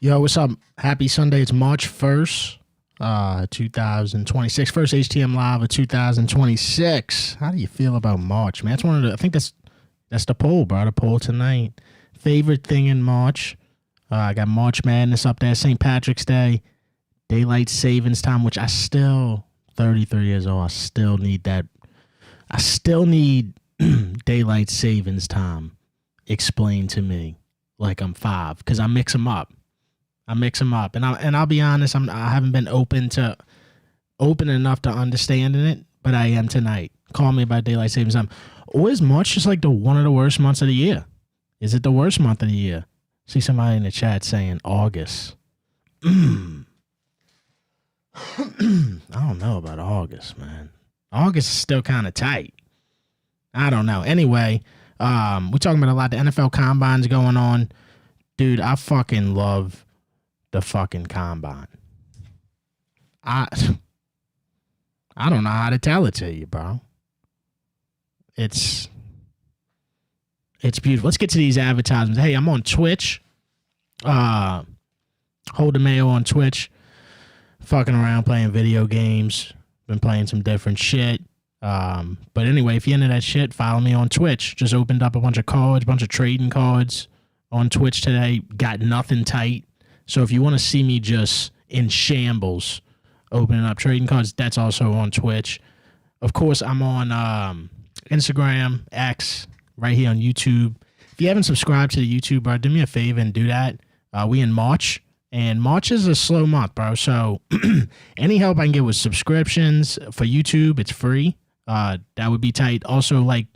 Yo, what's up? Happy Sunday. It's March 1st, 2026. First HTM Live of 2026. How do you feel about March, man? That's one of the, I think that's the poll, bro. The poll tonight. Favorite thing in March. I got March Madness up there, St. Patrick's Day, Daylight Savings Time, which I still, 33 years old, I still need that. I still need Daylight Savings Time explained to me like I'm 5, because I mix them up. And I'll be honest, I haven't been open enough to understanding it, but I am tonight. Call me about Daylight Savings Time. Or is March just like one of the worst months of the year? Is it the worst month of the year? See somebody in the chat saying August. I don't know about August, man. August is still kind of tight. I don't know. Anyway, we're talking about a lot. The NFL Combine's going on. Dude, I fucking love the fucking Combine. I don't know how to tell it to you, bro. It's beautiful. Let's get to these advertisements. Hey, I'm on Twitch. Hold the Mayo on Twitch. Fucking around playing video games. Been playing some different shit. But anyway, if you're into that shit, follow me on Twitch. Just opened up a bunch of cards, bunch of trading cards on Twitch today. Got nothing tight. So if you want to see me just in shambles, opening up trading cards, that's also on Twitch. Of course, I'm on Instagram, X, right here on YouTube. If you haven't subscribed to the YouTube, bro, do me a favor and do that. We in March, and March is a slow month, bro. So any help I can get with subscriptions for YouTube, it's free. That would be tight. Also, like,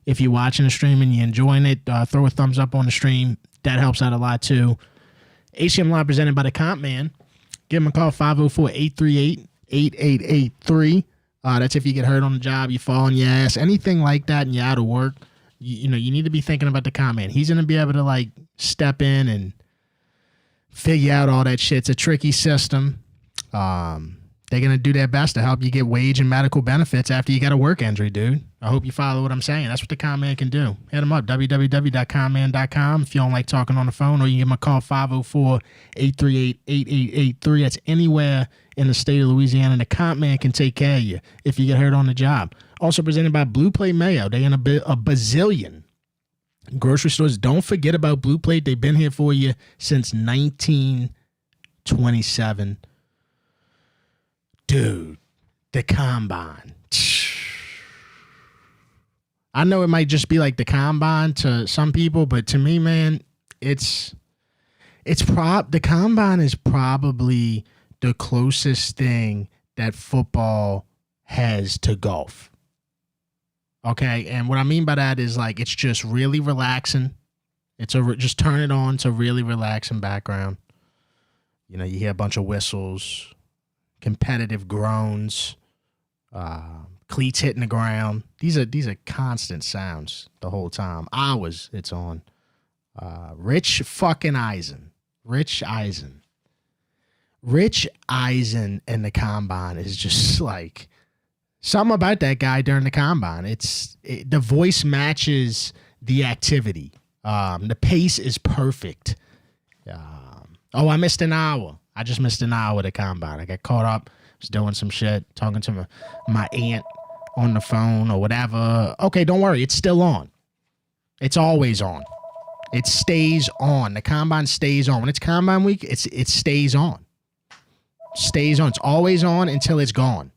if you're watching the stream and you're enjoying it, throw a thumbs up on the stream. That helps out a lot, too. HTM Live presented by the Compman. Give him a call, 504-838-8883. That's if you get hurt on the job, you fall on your ass, anything like that, and you're out of work. You need to be thinking about the Compman. He's going to be able to, like, step in and figure out all that shit. It's a tricky system. They're going to do their best to help you get wage and medical benefits after you got a work injury, dude. I hope you follow what I'm saying. That's what the Compman can do. Hit them up, www.compman.com if you don't like talking on the phone, or you give them a call, 504-838-8883. That's anywhere in the state of Louisiana. The Compman can take care of you if you get hurt on the job. Also presented by Blue Plate Mayo. They in a bazillion grocery stores. Don't forget about Blue Plate. They've been here for you since 1927. Dude, the Combine. I know it might just be like the Combine to some people, but to me, man, the Combine is probably the closest thing that football has to golf. Okay, and what I mean by that is, like, it's just really relaxing. Just turn it on. It's a really relaxing background. You know, you hear a bunch of whistles, competitive groans, cleats hitting the ground. These are constant sounds the whole time. Hours it's on. Rich Eisen in the Combine is just like something about that guy during the Combine. The voice matches the activity. The pace is perfect. I missed an hour. I just missed an hour of the Combine. I got caught up, was doing some shit, talking to my aunt on the phone or whatever. Okay, don't worry. It's still on. It's always on. It stays on. The Combine stays on. When it's Combine week, it stays on. Stays on. It's always on until it's gone.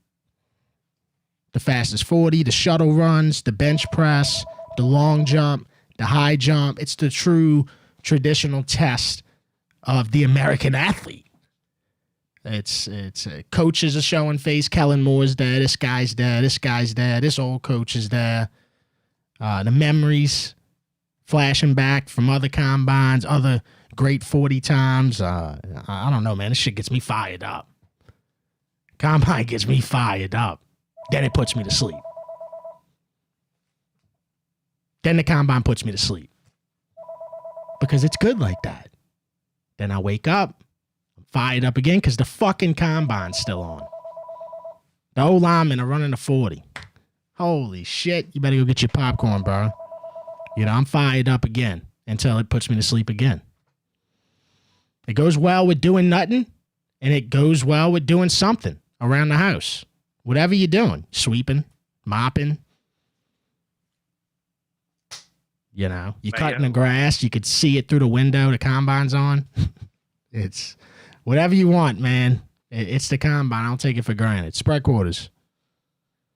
The fastest 40, the shuttle runs, the bench press, the long jump, the high jump. It's the true traditional test of the American athlete. It's coaches are showing face. Kellen Moore's there. This guy's there. This guy's there. This old coach is there. The memories flashing back from other combines, other great 40 times. I don't know, man. This shit gets me fired up. Combine gets me fired up. Then it puts me to sleep. Then the Combine puts me to sleep. Because it's good like that. Then I wake up. Fired up again because the fucking Combine's still on. The old linemen are running a 40. Holy shit. You better go get your popcorn, bro. I'm fired up again until it puts me to sleep again. It goes well with doing nothing, and it goes well with doing something around the house. Whatever you're doing, sweeping, mopping. You know, you're cutting the grass. You could see it through the window. The combine's on. It's whatever you want, man. It's the combine. I don't take it for granted. Spread quarters.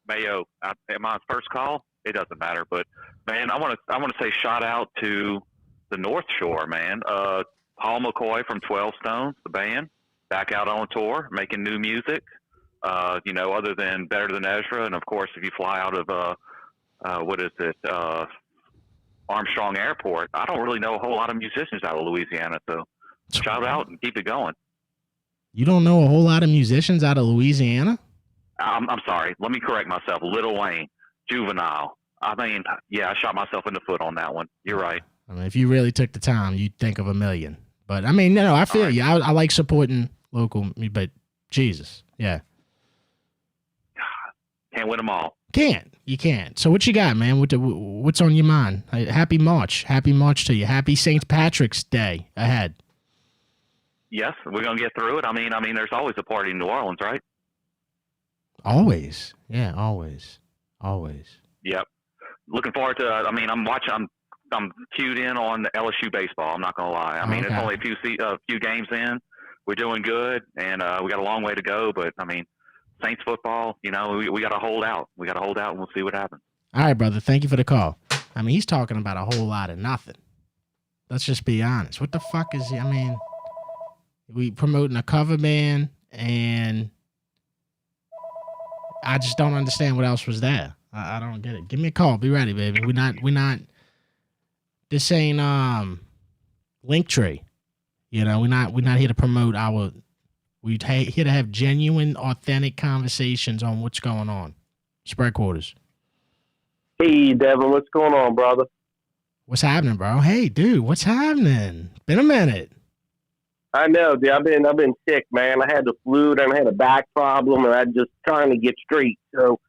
Mayo, am I on first call? It doesn't matter, but man, I want to say shout out to the North Shore, man. Paul McCoy from 12 Stones, the band, back out on tour, making new music. You know, other than Better Than Ezra, and of course, if you fly out of Armstrong Airport, I don't really know a whole lot of musicians out of Louisiana, so shout out and keep it going. You don't know a whole lot of musicians out of Louisiana? I'm sorry. Let me correct myself. Lil Wayne, Juvenile. I mean, yeah, I shot myself in the foot on that one. You're right. I mean, if you really took the time, you'd think of a million. But, I mean, no, I feel you. I like supporting local, but Jesus, yeah. Can't win them all. You can't. So what you got, man? What's on your mind? Happy March. Happy March to you. Happy St. Patrick's Day ahead. Yes, we're going to get through it. I mean, there's always a party in New Orleans, right? Always. Yeah, always. Yep. Looking forward to I'm cued in on the LSU baseball. I'm not going to lie. I mean, It's only a few games in. We're doing good, and we got a long way to go, but, I mean, Saints football, you know, we got to hold out. We got to hold out, and we'll see what happens. All right, brother. Thank you for the call. I mean, he's talking about a whole lot of nothing. Let's just be honest. What the fuck is he? I mean, we promoting a cover band, and I just don't understand what else was there. I don't get it. Give me a call. Be ready, baby. We're not. This ain't Linktree. You know, we're not here to promote our. We're here to have genuine, authentic conversations on what's going on. Spread quarters. Hey, Devin, what's going on, brother? What's happening, bro? Hey, dude, what's happening? Been a minute. I know, dude. I've been sick, man. I had the flu, then I had a back problem, and I'm just trying to get straight. So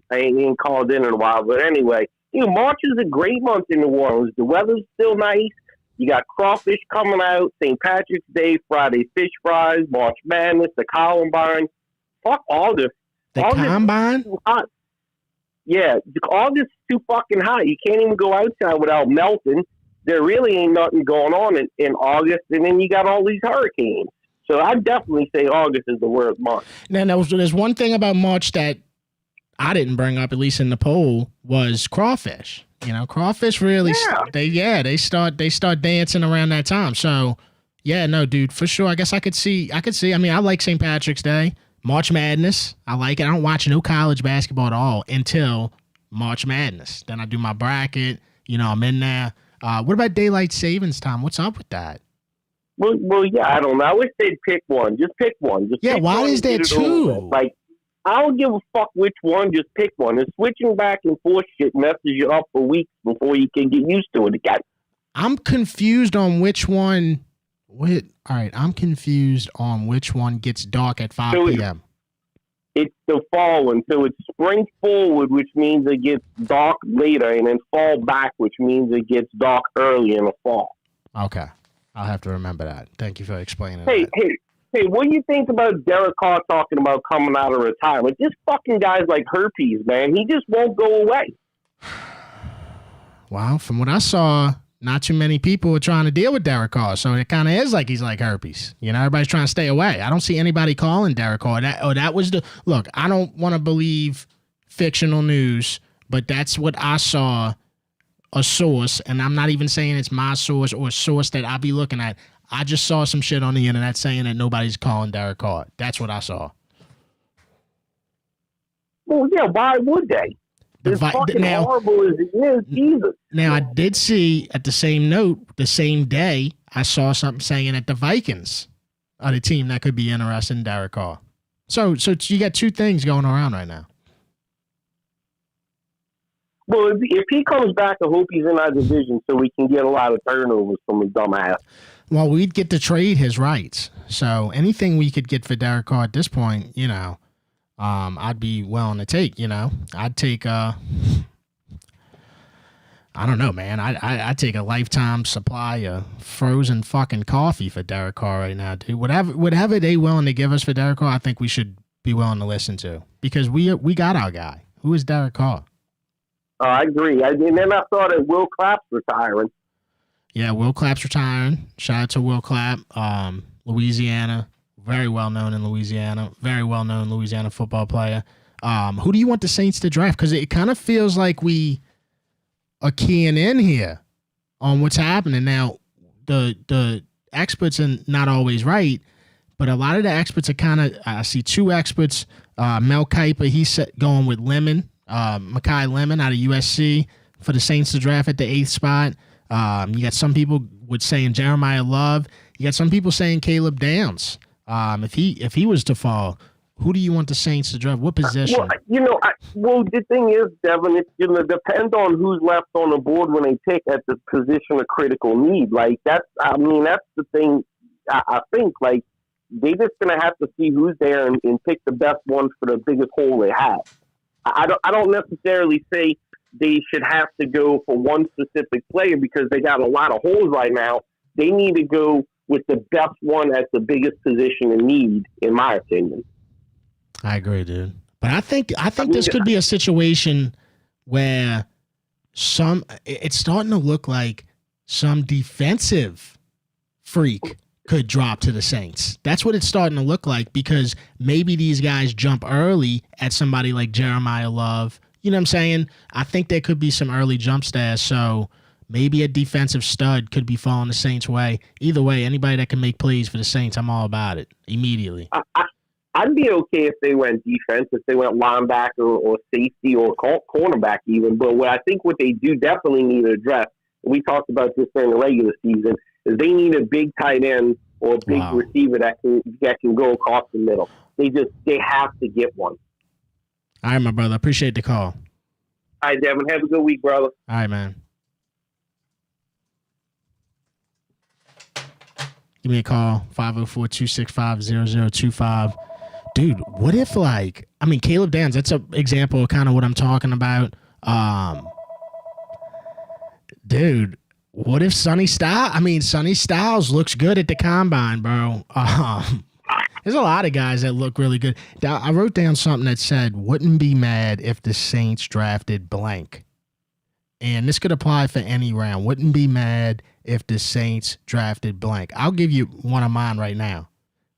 I ain't called in a while. But anyway, March is a great month in New Orleans. The weather's still nice. You got crawfish coming out, St. Patrick's Day, Friday fish fries, March Madness, the Columbine. Fuck August. The Combine? Too hot. Yeah, August is too fucking hot. You can't even go outside without melting. There really ain't nothing going on in August, and then you got all these hurricanes. So I'd definitely say August is the worst month. Now, there's one thing about March that I didn't bring up, at least in the poll, was crawfish. You know, crawfish really, they start dancing around that time. So, yeah, no, dude, for sure. I guess I could see. I mean, I like St. Patrick's Day, March Madness. I like it. I don't watch no college basketball at all until March Madness. Then I do my bracket. You know, I'm in there. What about daylight savings time? What's up with that? Well, yeah, I don't know. I wish they'd pick one. Just pick one. Why is there two? Like, I don't give a fuck which one. Just pick one. And switching back and forth shit messes you up for weeks before you can get used to it again. I'm confused on which one. I'm confused on which one gets dark at 5 p.m. It's the fall one. So it's spring forward, which means it gets dark later, and then fall back, which means it gets dark early in the fall. Okay. I'll have to remember that. Thank you for explaining that. Hey, what do you think about Derek Carr talking about coming out of retirement? This fucking guy's like herpes, man. He just won't go away. Well, from what I saw, not too many people are trying to deal with Derek Carr, so it kind of is like he's like herpes. You know, everybody's trying to stay away. I don't see anybody calling Derek Carr. That was the look. I don't want to believe fictional news, but that's what I saw. A source, and I'm not even saying it's my source or a source that I'll be looking at. I just saw some shit on the internet saying that nobody's calling Derek Carr. That's what I saw. Well, yeah, why would they? As fucking horrible as it is, Jesus. Now, I did see at the same note, the same day, I saw something saying that the Vikings are the team that could be interested in Derek Carr. So you got two things going around right now. Well, if he comes back, I hope he's in our division so we can get a lot of turnovers from his dumb ass. Well, we'd get to trade his rights. So anything we could get for Derek Carr at this point, you know, I'd be willing to take, you know. I'd take I don't know, man. I take a lifetime supply of frozen fucking coffee for Derek Carr right now, dude. Whatever they willing to give us for Derek Carr, I think we should be willing to listen to, because we got our guy. Who is Derek Carr? Oh, I agree. And then I saw that Will Clapp's retiring. Yeah, Will Clapp's retiring. Shout out to Will Clapp, Louisiana, very well known in Louisiana, very well known Louisiana football player. Who do you want the Saints to draft? Because it kind of feels like we are keying in here on what's happening now. The experts are not always right, but a lot of the experts are kind of. I see two experts. Mel Kiper, he's going with Lemon, Mekhi Lemon out of USC for the Saints to draft at the 8th spot. You got some people would saying Jeremiah Love. You got some people saying Caleb Downs. If he was to fall, who do you want the Saints to draft? What position? Well, the thing is, Devin, it's going to depend on who's left on the board when they pick at the position of critical need. Like that's the thing. I think like they're just going to have to see who's there and pick the best ones for the biggest hole they have. I don't necessarily say they should have to go for one specific player because they got a lot of holes right now. They need to go with the best one at the biggest position in need, in my opinion. I agree, dude. But I think this could be a situation where it's starting to look like some defensive freak could drop to the Saints. That's what it's starting to look like, because maybe these guys jump early at somebody like Jeremiah Love. You know what I'm saying? I think there could be some early jumps there. So maybe a defensive stud could be falling the Saints' way. Either way, anybody that can make plays for the Saints, I'm all about it immediately. I'd be okay if they went defense, if they went linebacker or safety or cornerback even. But what I think what they do definitely need to address, and we talked about this during the regular season, is they need a big tight end or a big receiver that can go across the middle. They have to get one. All right, my brother. Appreciate the call. All right, Devin. Have a good week, brother. All right, man. Give me a call, 504-265-0025. Dude, what if, Caleb Downs, that's an example of kind of what I'm talking about. Dude, what if Sonny Styles looks good at the combine, bro. There's a lot of guys that look really good. I wrote down something that said, wouldn't be mad if the Saints drafted blank. And this could apply for any round. Wouldn't be mad if the Saints drafted blank. I'll give you one of mine right now.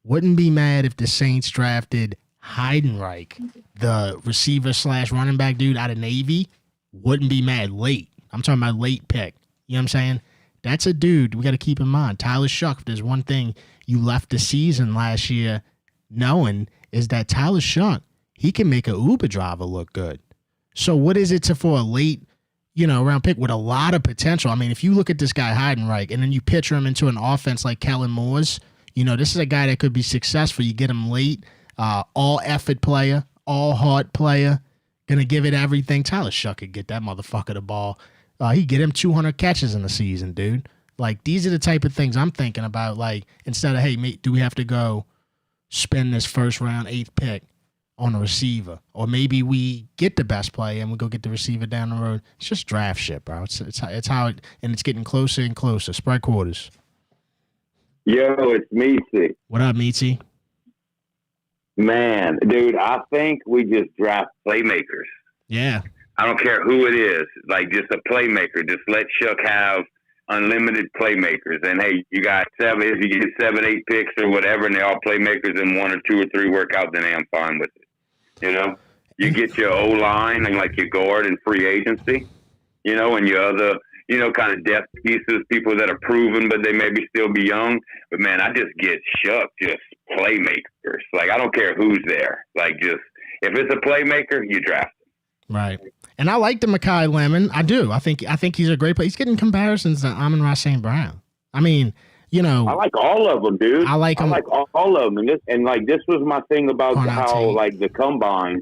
Wouldn't be mad if the Saints drafted Heidenreich, the receiver / running back dude out of Navy. Wouldn't be mad. Late. I'm talking about late pick. You know what I'm saying? That's a dude we got to keep in mind. Tyler Shuck, if there's one thing you left the season last year knowing, is that Tyler Shuck, he can make an Uber driver look good. So what is it for a late, round pick with a lot of potential? I mean, if you look at this guy Heidenreich and then you picture him into an offense like Kellen Moore's, this is a guy that could be successful. You get him late, all effort player, all heart player, gonna give it everything. Tyler Shuck could get that motherfucker the ball. He'd get him 200 catches in the season, dude. Like, these are the type of things I'm thinking about. Like, instead of, hey, mate, do we have to go spend this first round 8th pick on a receiver? Or maybe we get the best player and we go get the receiver down the road. It's just draft shit, bro. It's how it, and it's getting closer and closer. Spread quarters. Yo, it's Meatsy. What up, Meatsy? Man, dude, I think we just draft playmakers. Yeah. I don't care who it is. Like, just a playmaker. Just let Shuck have unlimited playmakers. And, hey, you got if you get 7, 8 picks or whatever, and they're all playmakers and 1 or 2 or 3 work out, then I'm fine with it. You get your O-line and, like, your guard and free agency, and your other – kind of depth pieces, people that are proven, but they maybe still be young. But, man, I just get Shuck, just playmakers. Like, I don't care who's there. Like, just if it's a playmaker, you draft him. Right. And I like the Mekhi Lemon. I do. I think he's a great player. He's getting comparisons to Amon-Ra St. Brown. I mean, I like all of them, dude. I like them. I like all of them. And this was my thing about how, like, the combine.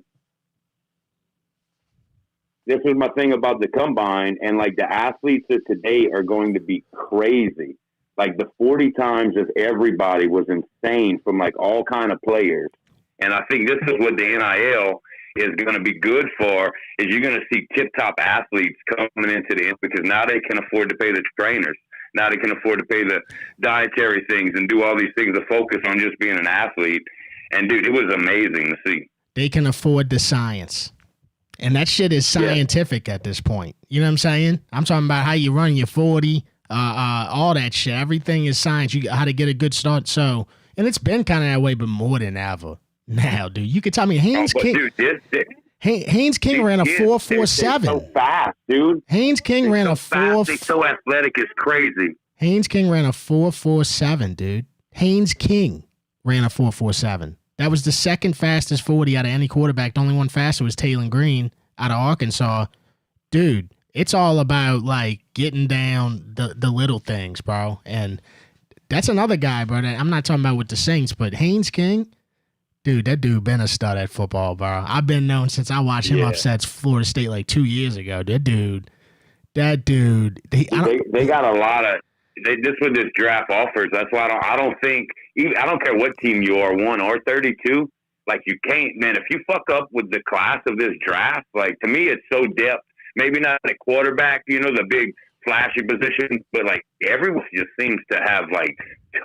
This was my thing about the combine, and like the athletes of today are going to be crazy. Like the 40 times of everybody was insane from like all kind of players. And I think this is what the NIL, is going to be good for is you're going to see tip-top athletes coming into the end because now they can afford to pay the trainers. Now they can afford to pay the dietary things and do all these things to focus on just being an athlete. And, dude, it was amazing to see. They can afford the science. And that shit is scientific at this point. You know what I'm saying? I'm talking about how you run your 40, all that shit. Everything is science. You how to get a good start. So, and it's been kind of that way, but more than ever now, dude. You could tell me Haynes King. Dude, Haynes King ran a 4.47. So fast, dude. Haynes King ran a 4. They're so athletic, it's crazy. Haynes King ran a 4.47, dude. Haynes King ran a 4.47. That was the second fastest 40 out of any quarterback. The only one faster was Taylor Green out of Arkansas. Dude, it's all about, like, getting down the little things, bro. And that's another guy, bro, that I'm not talking about with the Saints, but Haynes King, dude, that dude been a stud at football, bro. I've been known since I watched him upset Florida State like 2 years ago. That dude. They got a lot of this what this draft offers. That's why I don't think I don't care what team you are, 1 or 32. Like you can't, man. If you fuck up with the class of this draft, like to me, it's so depth. Maybe not a quarterback, the big flashy position, but like everyone just seems to have like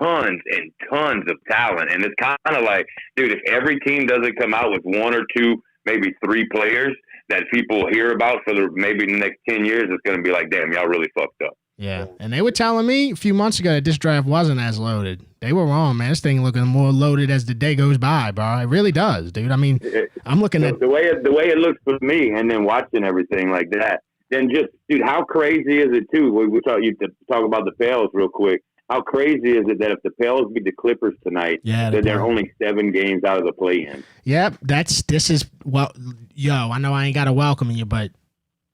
tons and tons of talent. And it's kind of like, dude, if every team doesn't come out with 1 or 2, maybe 3 players that people hear about for maybe the next 10 years, it's going to be like, damn, y'all really fucked up. Yeah, and they were telling me a few months ago that this draft wasn't as loaded. They were wrong, man. This thing looking more loaded as the day goes by, bro. It really does, dude. I mean, I'm looking at the way it looks for me, and then watching everything like that. Then just, dude, how crazy is it too? We talk about the Pels real quick. How crazy is it that if the Pels beat the Clippers tonight, that they're only 7 games out of the play-in? Yep, I know I ain't got to welcome you, but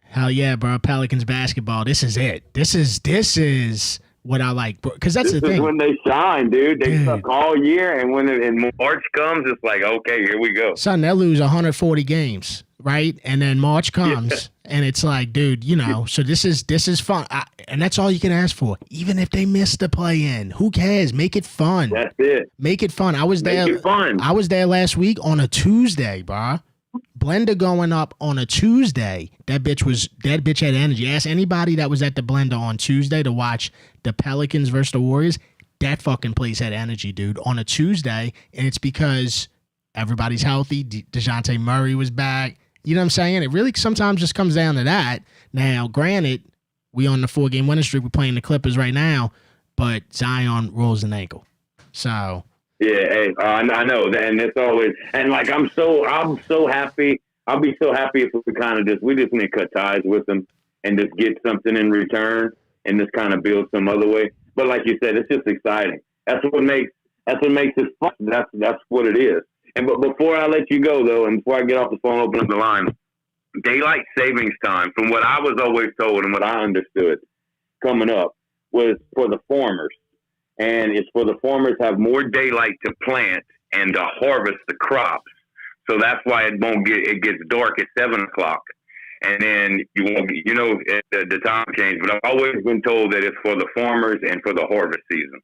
hell yeah, bro. Pelicans basketball. This is it. This is what I like, bro. Because that's the thing. This is when they shine, dude. They suck all year, and when March comes, it's like, okay, here we go. Son, they'll lose 140 games, right? And then March comes, and it's like, dude, so this is fun. And that's all you can ask for. Even if they miss the play-in, who cares? Make it fun. That's it. Make it fun. I was there last week on a Tuesday, bro. Blender going up on a Tuesday. That bitch had energy. Ask anybody that was at the Blender on Tuesday to watch the Pelicans versus the Warriors. That fucking place had energy, dude, on a Tuesday. And it's because everybody's healthy. DeJounte Murray was back. You know what I'm saying? It really sometimes just comes down to that. Now, granted, we on the 4-game winning streak. We're playing the Clippers right now, but Zion rolls an ankle. So yeah, hey, I know, and it's always, and like I'm so happy. I'll be so happy if we just need to cut ties with them and just get something in return and just kind of build some other way. But like you said, it's just exciting. That's what makes it fun. That's what it is. And but before I let you go though, and before I get off the phone, open up the line, daylight savings time, from what I was always told and what I understood coming up, was for the farmers. And it's for the farmers have more daylight to plant and to harvest the crops. So that's why it gets dark at 7 o'clock. And then you won't get, the time change. But I've always been told that it's for the farmers and for the harvest season.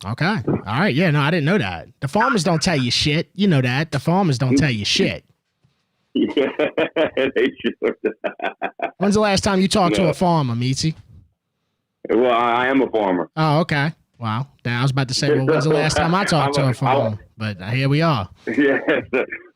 Okay. All right. Yeah, no, I didn't know that. The farmers don't tell you shit. You know that. The farmers don't tell you shit. Yeah, they sure. When's the last time you talked to a farmer, Meatsy? Well, I am a farmer. Oh, okay. Wow. I was about to say, when's the last time I talked to a farmer? But here we are. Yeah,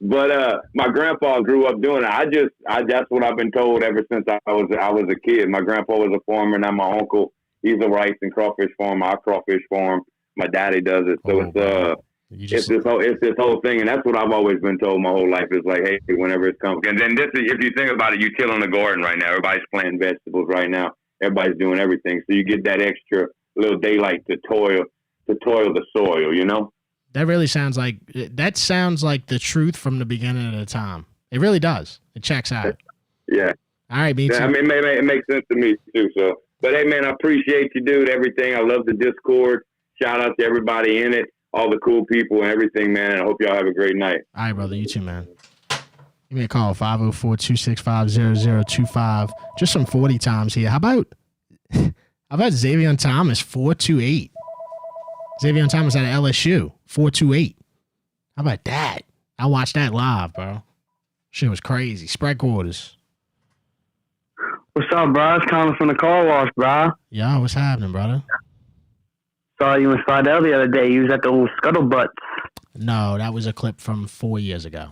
but my grandpa grew up doing it. That's what I've been told ever since I was a kid. My grandpa was a farmer, and now my uncle, he's a rice and crawfish farmer. I crawfish farm. My daddy does it. So it's this whole thing, and that's what I've always been told my whole life. Is like, hey, whenever it comes, and then if you think about it, you till in the garden right now. Everybody's planting vegetables right now. Everybody's doing everything, so you get that extra little daylight to toil the soil. That really sounds like the truth from the beginning of the time. It really does. It checks out. Yeah. All right, me too. I mean, it makes sense to me too. So, but hey, man, I appreciate you, dude. Everything. I love the Discord. Shout out to everybody in it, all the cool people and everything, man. And I hope y'all have a great night. All right, brother. You too, man. Give me a call, 504-265-0025. Just some 40 times here. How about Xavier Thomas, 428? Xavier Thomas out of LSU, 428. How about that? I watched that live, bro. Shit was crazy. Spread quarters. What's up, bro? It's calling from the car wash, bro. Yo, what's happening, brother? Saw you in Slidell the other day. You was at the old Scuttlebutts. No, that was a clip from 4 years ago.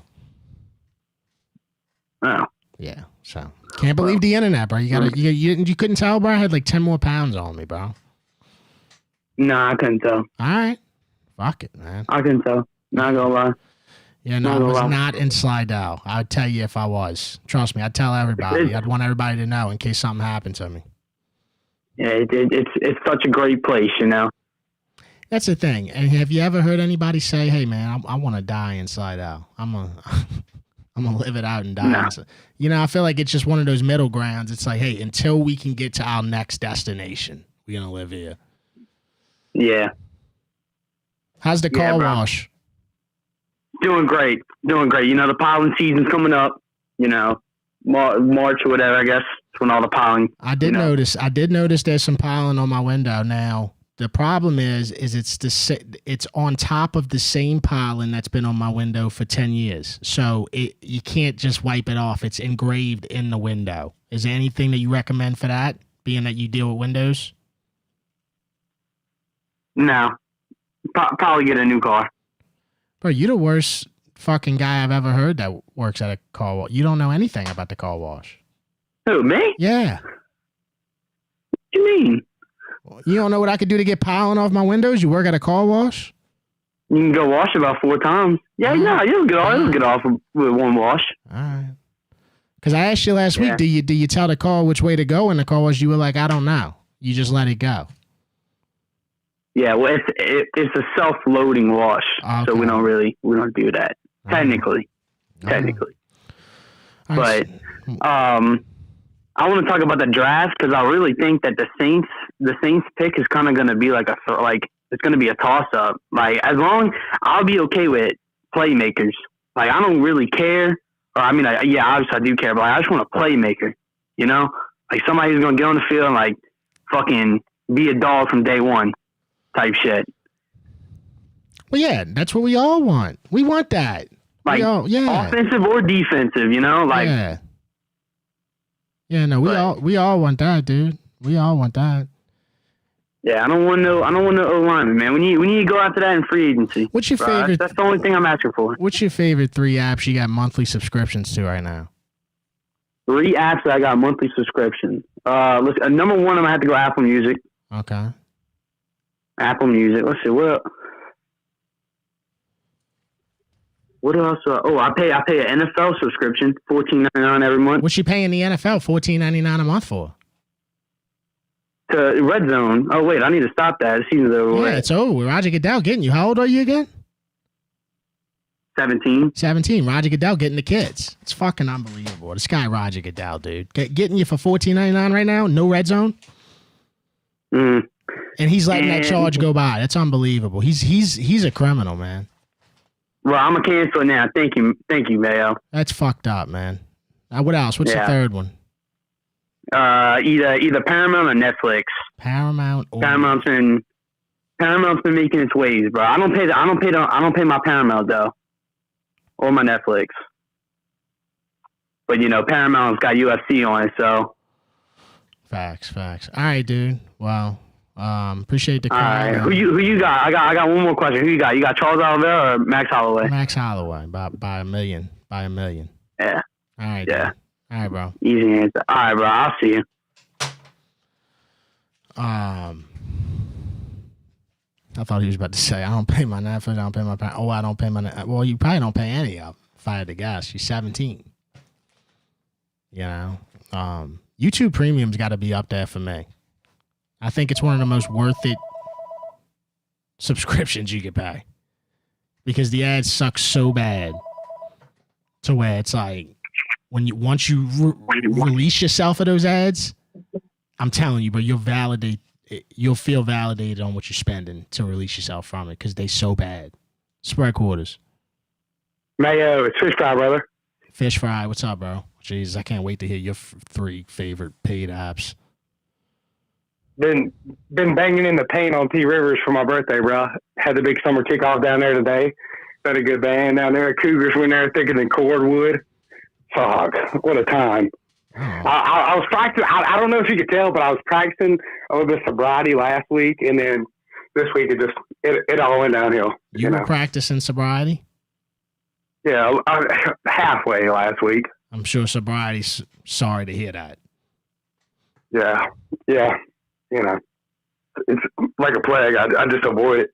Oh. Yeah, so can't believe the internet, bro. You couldn't tell, bro. I had like 10 more pounds on me, bro. Nah, I couldn't tell. All right, fuck it, man. I couldn't tell. Not gonna lie. Yeah, no, I was not in Slidell. I'd tell you if I was. Trust me, I'd tell everybody. I'd want everybody to know in case something happened to me. Yeah, it's such a great place, you know. That's the thing. And have you ever heard anybody say, "Hey, man, I want to die in Slidell. I'm gonna live it out and die." No. You know, I feel like it's just one of those middle grounds. It's like, hey, until we can get to our next destination, we're gonna live here. Yeah. How's the car bro. wash? Doing great. You know, the pollen season's coming up. You know, March or whatever. I guess it's when all the pollen. I did notice there's some pollen on my window now. The problem is it's on top of the same pollen that's been on my window for 10 years. So you can't just wipe it off. It's engraved in the window. Is there anything that you recommend for that, being that you deal with windows? No. Probably get a new car. Bro, you're the worst fucking guy I've ever heard that works at a car wash. You don't know anything about the car wash. Who, me? Yeah. What do you mean? You don't know what I could do to get pollen off my windows? You work at a car wash? You can go wash it about 4 times. Yeah, no, you'll get off with one wash. All right. Because I asked you last week, do you tell the car which way to go in the car wash? You were like, I don't know. You just let it go. Yeah, well, it's a self-loading wash, so we don't do that technically. But I want to talk about the draft because I really think that the Saints pick is kind of going to be it's going to be a toss-up. Like, as long I'll be okay with playmakers. Like, I don't really care. Or I mean, obviously I do care, but I just want a playmaker. You know, like somebody who's going to get on the field and like fucking be a dog from day one, type shit. Well, yeah, that's what we all want. We want that. Like, offensive or defensive. You know, like. Yeah, no, we all want that, dude. We all want that. Yeah, I don't want no O-lineman, man. We need to go after that in free agency. What's your favorite? That's the only thing I'm asking for. What's your favorite 3 apps you got monthly subscriptions to right now? 3 apps that I got monthly subscriptions. Number 1, I'm gonna have to go Apple Music. Okay. Apple Music. Let's see what else? I pay an NFL subscription, $14.99 every month. What's you paying the NFL $14.99 a month for? To Red Zone. Oh wait, I need to stop that. The season's over. Yeah, it's over. Roger Goodell getting you. How old are you again? 17. 17. Roger Goodell getting the kids. It's fucking unbelievable. This guy Roger Goodell, dude, getting you for $14.99 right now. No Red Zone. And he's letting that charge go by. That's unbelievable. He's a criminal, man. Well, I'm gonna cancel it now. Thank you, Mayo. That's fucked up, man. What else? What's the third one? Either Paramount or Netflix. Paramount. Paramount's been making its ways, bro. I don't pay my Paramount though, or my Netflix. But you know, Paramount's got UFC on it, so. Facts. All right, dude. Wow. Appreciate the call. All right. Who you got? I got one more question. Who you got? You got Charles Oliveira or Max Holloway? Max Holloway by a million. Yeah. All right. Yeah. Dude. All right, bro. Easy answer. All right, bro. I'll see you. I thought he was about to say, I don't pay my Netflix, I don't pay my parents. Oh, I don't pay my Well, you probably don't pay any of them. If I had to guess. You're 17. You know? YouTube Premium's got to be up there for me. I think it's one of the most worth it subscriptions you could pay. Because the ads suck so bad to where it's like, once you release yourself of those ads, I'm telling you, but you'll feel validated on what you're spending to release yourself from it because they so bad. Spread quarters. Mayo, it's Fish Fry, brother. Fish Fry, what's up, bro? Jeez, I can't wait to hear your 3 favorite paid apps. Been banging in the paint on P Rivers for my birthday, bro. Had the big summer kickoff down there today. Had a good band down there. Cougars went there thicker than cordwood. Fuck, what a time. Oh. I was practicing. I don't know if you could tell, but I was practicing a little bit of sobriety last week, and then this week it all went downhill. You were practicing sobriety? Yeah, halfway last week. I'm sure sobriety's sorry to hear that. Yeah. It's like a plague. I just avoid it,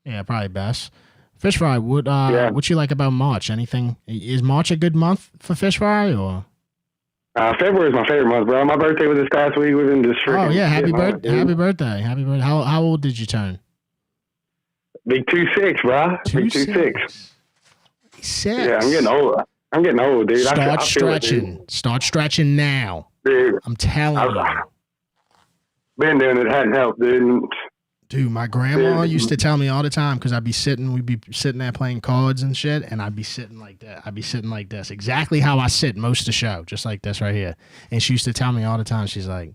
Yeah, probably best. Fish fry, what you like about March? Anything? Is March a good month for fish fry, or? February is my favorite month, bro. My birthday was this past week. We've been just freaking. Oh yeah, happy birthday! How old did you turn? Big 26, bro. Big 26. 6. Yeah, I'm getting old, dude. Start I stretching. It, Start stretching now. dude. I'm telling you. Been doing it, hadn't helped, dude. Dude, my grandma used to tell me all the time because we'd be sitting there playing cards and shit, and I'd be sitting like that. I'd be sitting like this, exactly how I sit most of the show, just like this right here. And she used to tell me all the time, she's like,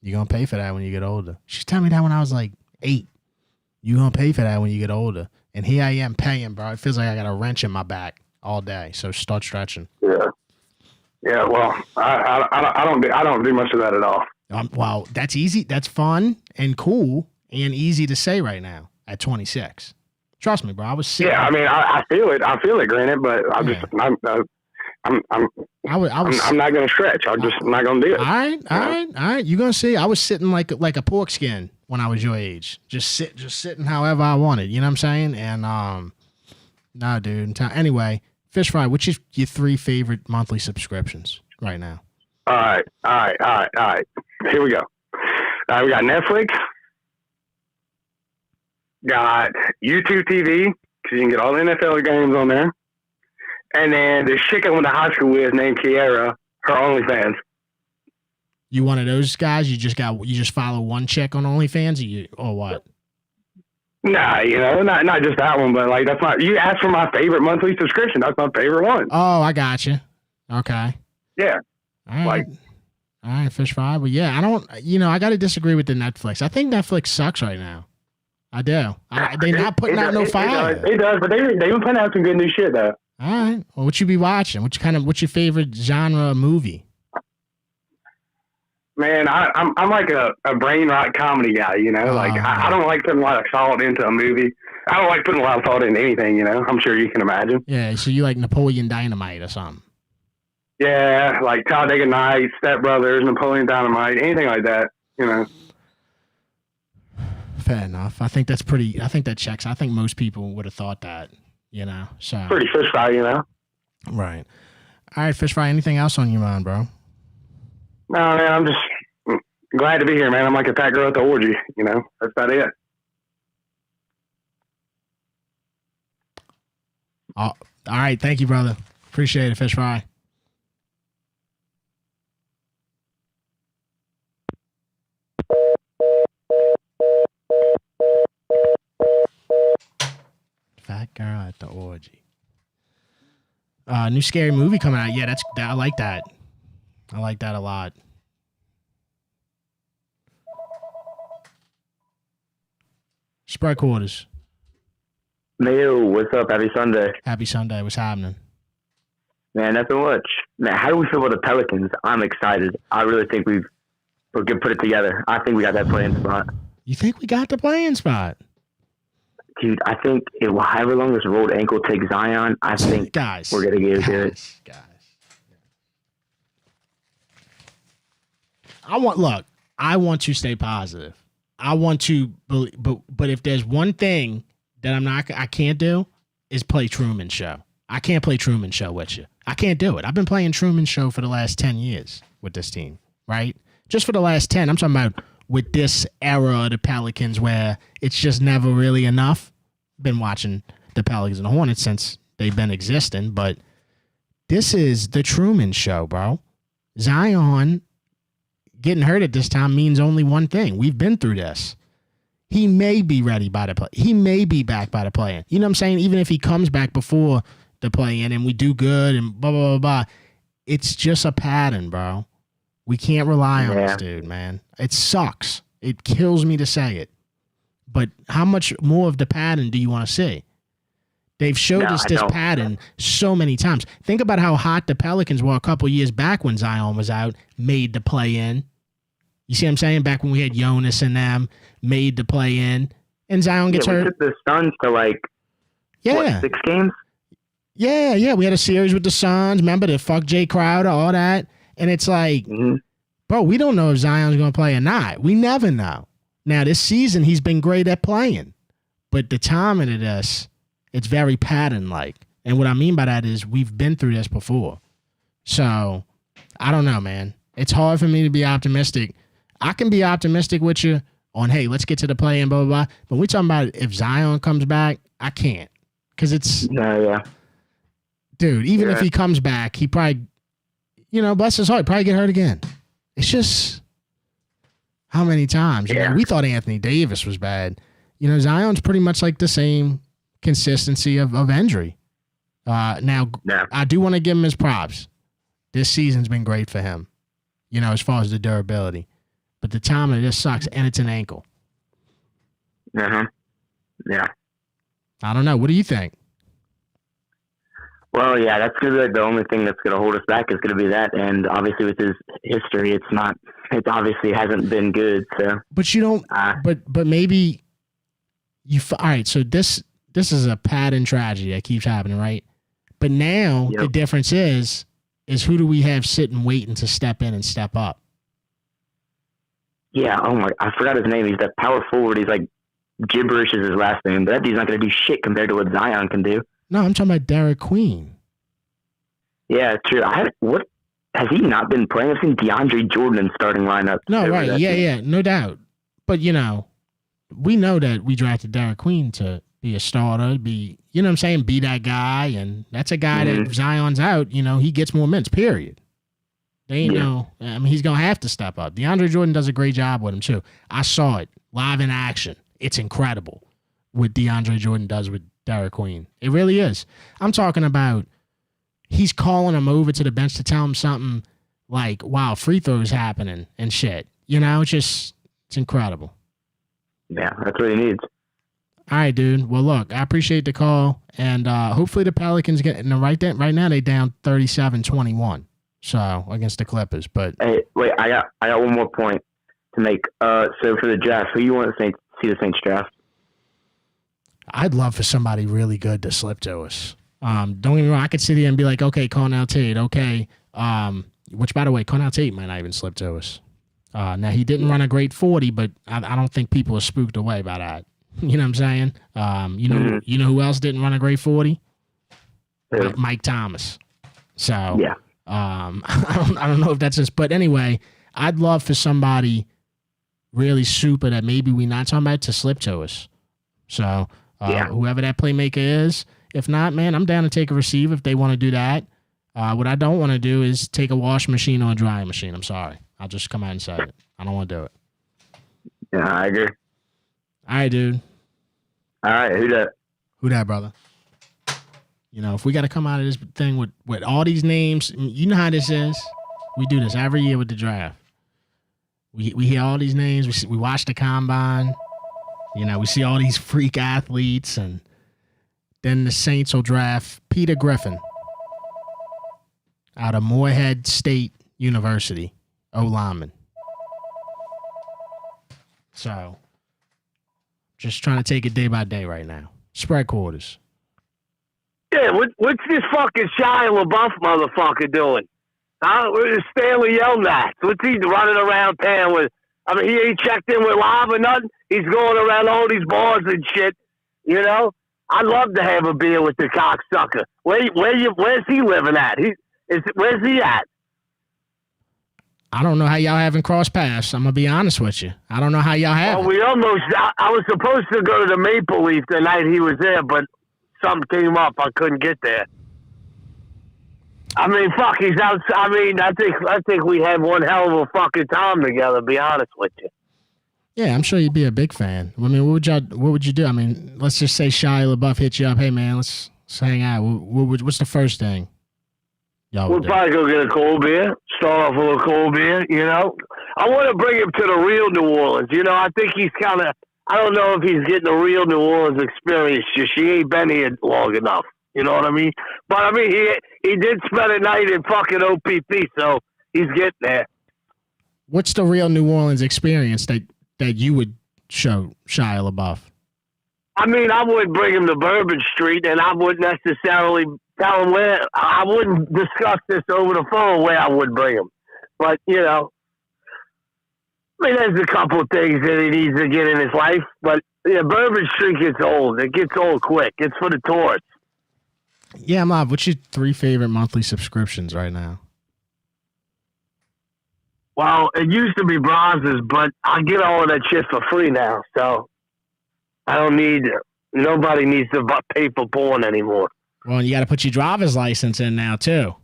"You're gonna pay for that when you get older." She's telling me that when I was like 8. You're gonna pay for that when you get older. And here I am paying, bro. It feels like I got a wrench in my back all day. So start stretching. Yeah. Well, I don't do much of that at all. Well, that's easy. That's fun and cool. And easy to say right now at 26. Trust me, bro. I was sitting. Yeah, I mean, I feel it. I feel it, granted, but I'm not gonna stretch. I'm not gonna do it. All right. You're gonna see. I was sitting like a pork skin when I was your age. Just sitting however I wanted. You know what I'm saying? And nah, dude. Anyway, fish fry. Which is your 3 favorite monthly subscriptions right now? All right. Here we go. We got Netflix. Got YouTube TV, because you can get all the NFL games on there. And then this chick I went to high school with named Kiara, her OnlyFans. You one of those guys? You just follow one chick on OnlyFans, or what? Nah, not just that one, but like you asked for my favorite monthly subscription. That's my favorite one. Oh, I got you. Okay. Yeah. All right, fish fry. But yeah, I don't. I got to disagree with the Netflix. I think Netflix sucks right now. I do. They're not putting out no fire. It does, but they've been putting out some good new shit though. All right. Well, what you be watching? What's your favorite genre of movie? Man, I'm like a brain rot comedy guy. I don't like putting a lot of thought into a movie. I don't like putting a lot of thought into anything. I'm sure you can imagine. Yeah. So you like Napoleon Dynamite or something? Yeah, like Talladega Nights, Step Brothers, Napoleon Dynamite, anything like that. Fair enough. I think that checks. I think most people would have thought that, so. Pretty fish fry, Right. All right, fish fry, anything else on your mind, bro? No, man, I'm just glad to be here, man. I'm like a fat girl at the orgy, That's about it. All right. Thank you, brother. Appreciate it, fish fry. Fat girl at the orgy. New scary movie coming out. Yeah, I like that. I like that a lot. Spread quarters. Mayo, what's up? Happy Sunday. Happy Sunday. What's happening? Man, nothing much. Man, how do we feel about the Pelicans? I'm excited. I really think we're going to put it together. I think we got that playing spot. You think we got the playing spot? Dude, I think however long this rolled ankle takes Zion, I think we're going to get it. Guys. I want to stay positive. I want to believe, but if there's one thing that I can't do is play Truman Show. I can't play Truman Show with you. I can't do it. I've been playing Truman Show for the last 10 years with this team, right? Just for the last 10. I'm talking about with this era of the Pelicans where it's just never really enough. Been watching the Pelicans and the Hornets since they've been existing, but this is the Truman Show, bro. Zion getting hurt at this time means only one thing. We've been through this. He may be ready by the play. He may be back by the play-in. You know what I'm saying? Even if he comes back before the play-in and we do good and blah, blah, blah, blah. It's just a pattern, bro. We can't rely on this dude, man. It sucks. It kills me to say it. But how much more of the pattern do you want to see? They've showed No, us I this don't. pattern so many times. Think about how hot the Pelicans were a couple years back when Zion was out, made the play in. You see what I'm saying? Back when we had Jonas and them, made the play in, and Zion gets We hurt. took the Suns to like Yeah. 6 games. Yeah. We had a series with the Suns. Remember the fuck Jay Crowder, all that. And it's like, bro, we don't know if Zion's going to play or not. We never know. Now, this season, he's been great at playing. But the timing of this, it's very pattern-like. And what I mean by that is we've been through this before. So, I don't know, man. It's hard for me to be optimistic. I can be optimistic with you on, hey, let's get to the play-in, blah, blah, blah. But we're talking about if Zion comes back, I can't. Because it's... Dude, even if he comes back, he probably, bless his heart, probably get hurt again. It's just how many times? We thought Anthony Davis was bad. Zion's pretty much like the same consistency of injury. Now, I do want to give him his props. This season's been great for him, as far as the durability. But the timing just sucks, and it's an ankle. Yeah. I don't know. What do you think? Well, yeah, that's going to be like the only thing that's going to hold us back is going to be that. And obviously with his history, it obviously hasn't been good. So, but you don't, but maybe all right. So this is a pattern tragedy that keeps happening, right? But now the difference is who do we have sitting waiting to step in and step up? Yeah. Oh my, I forgot his name. He's that power forward. He's like gibberish is his last name, but that dude's not going to do shit compared to what Zion can do. No, I'm talking about Derek Queen. Yeah, true. What has he not been playing? I've seen DeAndre Jordan in starting lineup. No, right. Yeah, no doubt. But, we know that we drafted Derek Queen to be a starter, be that guy. And that's a guy that if Zion's out, he gets more minutes, period. They ain't he's going to have to step up. DeAndre Jordan does a great job with him, too. I saw it live in action. It's incredible what DeAndre Jordan does with Derek Queen. It really is. I'm talking about he's calling him over to the bench to tell him something like, wow, free throws happening and shit. It's incredible. Yeah, that's what he needs. All right, dude. Well, look, I appreciate the call, and hopefully the Pelicans get in the right now they down 37-21 against the Clippers. But hey, wait, I got one more point to make. So for the draft, who you want to see the Saints draft? I'd love for somebody really good to slip to us. Don't get me wrong. I could sit here and be like, okay, Cornell Tate, okay. Which, by the way, Cornell Tate might not even slip to us. Now, he didn't run a great 40, but I don't think people are spooked away by that. You know what I'm saying? You know who else didn't run a great 40? Mike Thomas. So, yeah. I don't know if that's just, but anyway, I'd love for somebody really super that maybe we're not talking about to slip to us. So, whoever that playmaker is, if not, man, I'm down to take a receiver if they want to do that. What I don't want to do is take a washing machine or a drying machine. I'm sorry. I'll just come out and say it. I don't want to do it. Yeah, I agree. All right, dude. All right, who that? Who that, brother? If we got to come out of this thing with all these names, you know how this is. We do this every year with the draft. We hear all these names. We watch the combine. We see all these freak athletes, and then the Saints will draft Peter Griffin out of Morehead State University, O-lineman. So, just trying to take it day by day right now. Spread quarters. Yeah, what's this fucking Shia LaBeouf motherfucker doing? Where's Stanley Yelnats? What's he running around town with? He ain't checked in with Live or nothing. He's going around all these bars and shit. I'd love to have a beer with the cocksucker. Where's he living at? Where's he at? I don't know how y'all haven't crossed paths. I'm going to be honest with you. I don't know how y'all have. Well, I was supposed to go to the Maple Leaf the night he was there, but something came up. I couldn't get there. Fuck, he's out. I think we had one hell of a fucking time together, to be honest with you. Yeah, I'm sure you'd be a big fan. What would you do? Let's just say Shia LaBeouf hit you up. Hey, man, let's hang out. What's the first thing y'all would do? We'll probably go get a cold beer. Start off with a cold beer, I want to bring him to the real New Orleans. I think he's kind of I don't know if he's getting a real New Orleans experience. Just he ain't been here long enough. You know what I mean? But I mean, he did spend a night in fucking OPP, so he's getting there. What's the real New Orleans experience that you would show Shia LaBeouf? I mean, I would bring him to Bourbon Street, and I wouldn't necessarily tell him where. I wouldn't discuss this over the phone where I would bring him. But, you know, I mean, there's a couple of things that he needs to get in his life. But, yeah, Bourbon Street gets old. It gets old quick. It's for the tourists. Yeah, Mob, what's your 3 favorite monthly subscriptions right now? Well, it used to be bronzes, but I get all of that shit for free now. So I don't need – nobody needs to pay for porn anymore. Well, you got to put your driver's license in now, too.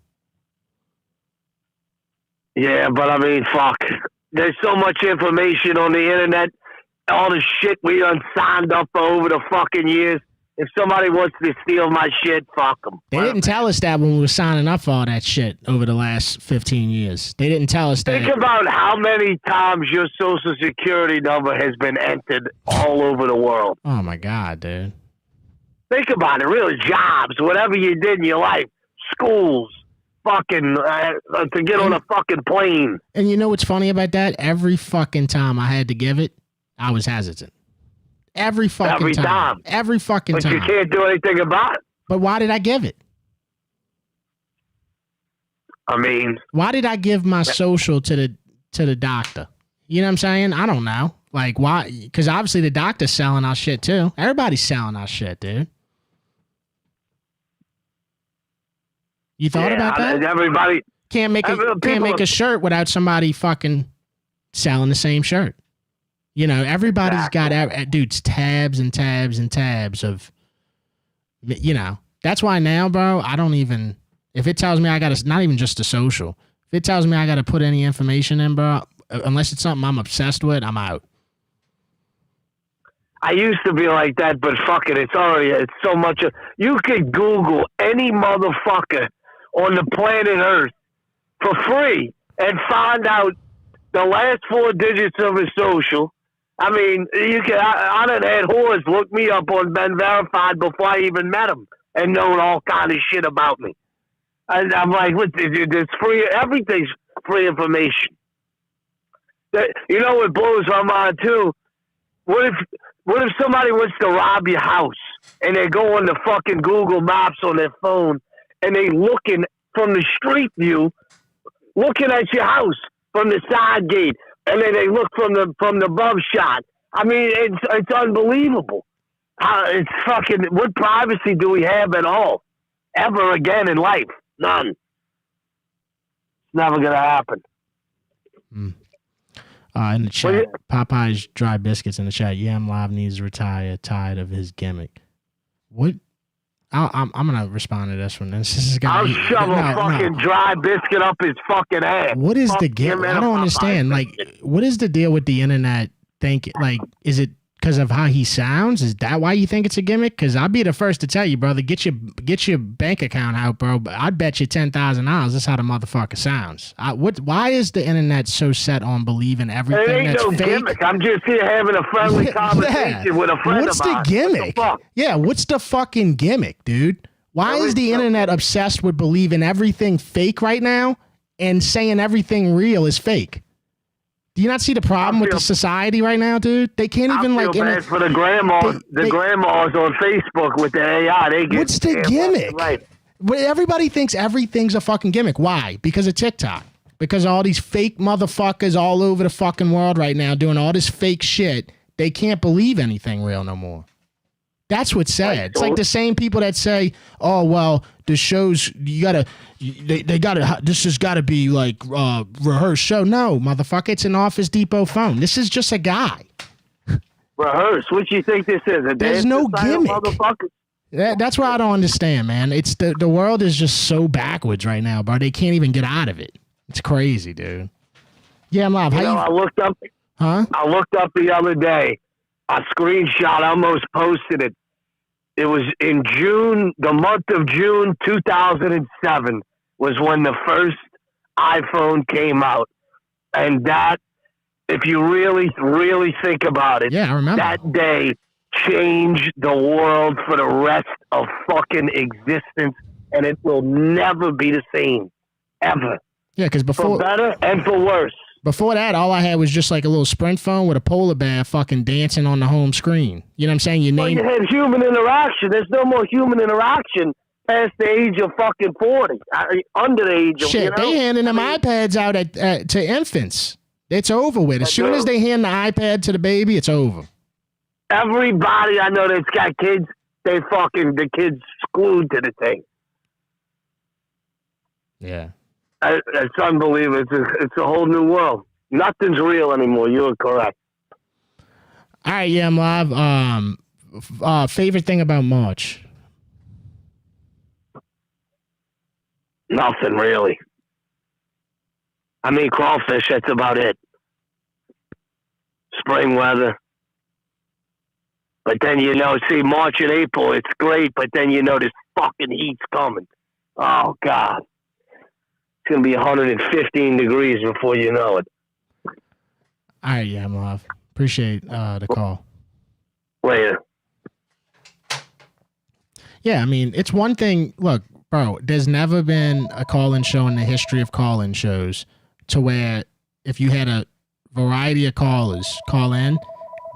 Yeah, but I mean, fuck. There's so much information on the internet, all the shit we done signed up for over the fucking years. If somebody wants to steal my shit, fuck them. They didn't tell us that when we were signing up for all that shit over the last 15 years. They didn't tell us that. Think about how many times your Social Security number has been entered all over the world. Oh, my God, dude. Think about it. Really, jobs, whatever you did in your life, schools, fucking, to get on a fucking plane. And you know what's funny about that? Every fucking time I had to give it, I was hesitant. Every fucking time. Every fucking time. But you can't do anything about it. But why did I give it? I mean, why did I give my social to the doctor? You know what I'm saying? I don't know. Like, why? Because obviously the doctor's selling our shit too. Everybody's selling our shit, dude. You thought about that? Everybody can't make a shirt without somebody fucking selling the same shirt. You know, everybody's got dudes tabs and tabs and tabs of, you know. That's why now, bro, I don't even, if it tells me I got to, not even just the social, if it tells me I got to put any information in, bro, unless it's something I'm obsessed with, I'm out. I used to be like that, but fuck it, it's so much. You could Google any motherfucker on the planet Earth for free and find out the last 4 digits of his social. I mean, you can. I done had whores look me up on Ben Verified before I even met him and known all kind of shit about me. And I'm like, what? It's free. Everything's free information. You know what blows my mind too? What if somebody wants to rob your house and they go on the fucking Google Maps on their phone and they looking from the street view, looking at your house from the side gate, and then they look from the above shot. I mean, it's unbelievable. It's fucking. What privacy do we have at all, ever again in life? None. It's never gonna happen. In the chat, Popeye's Dry Biscuits in the chat. Yeah, I'm live. Needs to retire. Tired of his gimmick. What? I'm gonna respond to this one. This is I'll shove a fucking dry biscuit up his fucking ass. What is the gimmick? I don't understand. Like, what is the deal with the internet? Like, is it because of how he sounds? Is that why you think it's a gimmick? Because I'd be the first to tell you, brother, get your bank account out, bro. I'd bet you $10,000 that's how the motherfucker sounds. Why is the internet so set on believing everything that's fake? Gimmick. I'm just here having a friendly conversation with a friend What's of mine. the gimmick? What's the fucking gimmick, dude? Why is the internet obsessed with believing everything fake right now and saying everything real is fake? Do you not see the problem with the society right now, dude? They can't even I feel bad for the grandmas. Grandmas on Facebook with the AI. They get what's the gimmick? Right. Everybody thinks everything's a fucking gimmick. Why? Because of TikTok. Because all these fake motherfuckers all over the fucking world right now doing all this fake shit. They can't believe anything real no more. That's what's sad. Right. It's like the same people that say, "Oh well, the shows they gotta. This has got to be like rehearsed show." No, motherfucker, it's an Office Depot phone. This is just a guy. Rehearse. What you think this is? There's no gimmick. That's what I don't understand, man. It's the world is just so backwards right now, bro. They can't even get out of it. It's crazy, dude. Yeah, I'm live. I looked up. Huh? I looked up the other day. A screenshot. I almost posted it. It was in June, the month of June 2007 was when the first iPhone came out. And that If you really, really think about it, Yeah, I remember. that day changed the world for the rest of fucking existence, and it will never be the same, ever. Yeah, because For before better and for worse. before that, all I had was just like a little Sprint phone with a polar bear fucking dancing on the home screen. You know what I'm saying? Your Well, name. you had human interaction. There's no more human interaction past the age of fucking 40. Under the age of, Shit, you know? they handing them iPads out to infants. It's over with. As soon as they hand the iPad to the baby, it's over. Everybody I know that's got kids, the kids glued to the thing. Yeah. It's unbelievable. It's a whole new world. Nothing's real anymore. You are correct. All right, yeah, I'm live. Favorite thing about March? Nothing really. I mean, crawfish, that's about it. Spring weather. But then, March and April, it's great, but then this fucking heat's coming. Oh, God. It's going to be 115 degrees before you know it. All right, yeah, I'm live. Appreciate the call. Later. Yeah, I mean, it's one thing. Look, bro, there's never been a call-in show in the history of call-in shows to where if you had a variety of callers call in,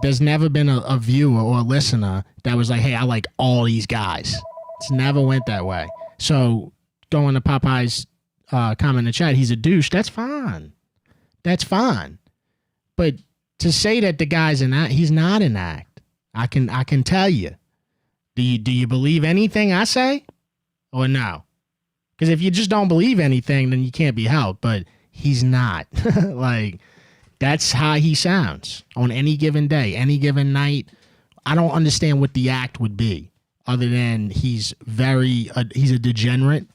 there's never been a viewer or a listener that was like, hey, I like all these guys. It's never went that way. So going to Popeye's comment in the chat, he's a douche. That's fine. That's fine. But to say that the guy's an act, he's not an act. I can tell you. Do you believe anything I say or no? Because if you just don't believe anything, then you can't be helped. But he's not. Like, that's how he sounds on any given day, any given night. I don't understand what the act would be other than he's a degenerate.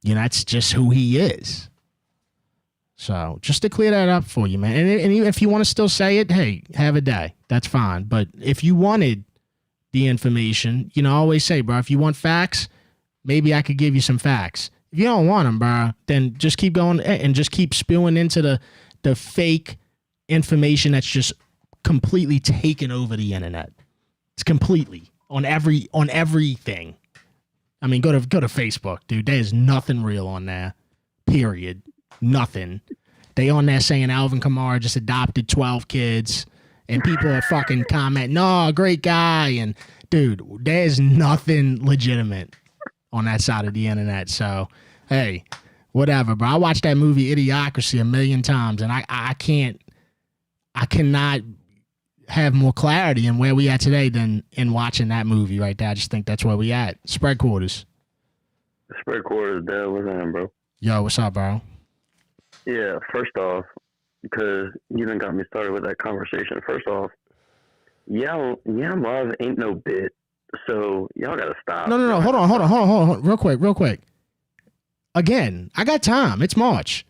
That's just who he is. So just to clear that up for you, man. And if you want to still say it, hey, have a day. That's fine. But if you wanted the information, I always say, bro, if you want facts, maybe I could give you some facts. If you don't want them, bro, then just keep going and just keep spewing into the fake information that's just completely taken over the internet. It's completely on everything. I mean, go to Facebook, dude. There's nothing real on there. Period. Nothing. They on there saying Alvin Kamara just adopted 12 kids, and people are fucking commenting, "No, great guy." And dude, there's nothing legitimate on that side of the internet. So, hey, whatever, bro. I watched that movie Idiocracy a million times, and I cannot have more clarity in where we at today than in watching that movie right there. I just think that's where we at. Spread quarters. Spread quarters, Dad. What's on, bro? Yo, what's up, bro? Yeah, first off, because you done got me started with that conversation. First off, yeah, love ain't no bit, so y'all gotta stop. No. Hold on. Real quick. Again, I got time. It's March.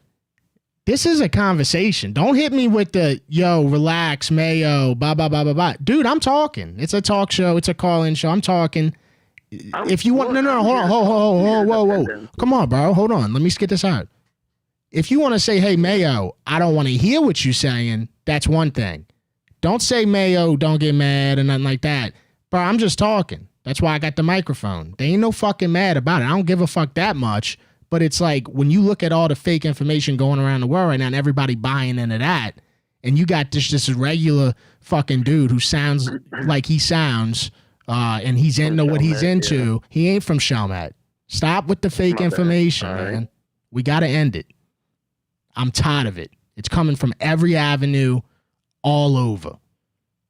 This is a conversation. Don't hit me with the, yo, relax, Mayo, blah, blah, blah, blah, blah. Dude, I'm talking. It's a talk show. It's a call-in show. I'm talking. If you want, no, hold on, whoa. Come on, bro. Hold on. Let me get this out. If you want to say, hey, Mayo, I don't want to hear what you're saying, that's one thing. Don't say, Mayo, don't get mad or nothing like that. Bro, I'm just talking. That's why I got the microphone. They ain't no fucking mad about it. I don't give a fuck that much. But it's like when you look at all the fake information going around the world right now and everybody buying into that, and you got this regular fucking dude who sounds like he sounds, and he's into what he's into. Yeah. He ain't from Chalmette. Stop with the fake information, man. We got to end it. I'm tired of it. It's coming from every avenue, all over.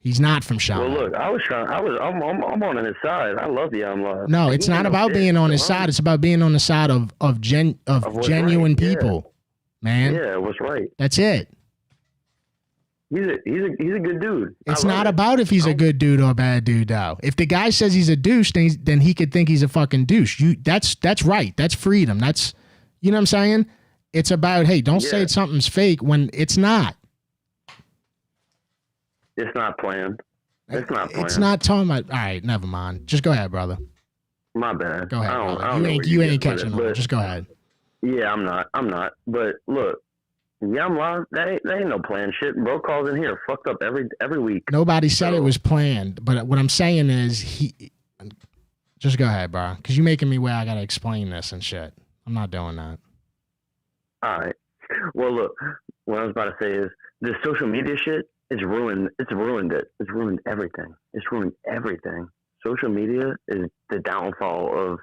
He's not from Chalmette. Well, look, I'm on his side. I love the Love. No, it's not about being on his side. It's about being on the side of genuine people, man. Yeah, what's right. That's it. He's a good dude. It's not about if he's a good dude or a bad dude, though. If the guy says he's a douche, then he could think he's a fucking douche. That's right. That's freedom. That's, you know what I'm saying? It's about, hey, don't say something's fake when it's not. It's not planned. It's not talking about. All right, never mind. Just go ahead, brother. My bad. Go ahead. You ain't catching on. Just go ahead. Yeah, I'm not. But look, Yeah, I'm live. That ain't no planned shit. Bro calls in here fucked up every week. Nobody said it was planned, but what I'm saying is just go ahead, bro, because you're making me where I gotta explain this and shit. I'm not doing that. All right. Well, look, what I was about to say is this social media shit is ruined. It's ruined it. It's ruined everything. It's ruined everything. Social media is the downfall of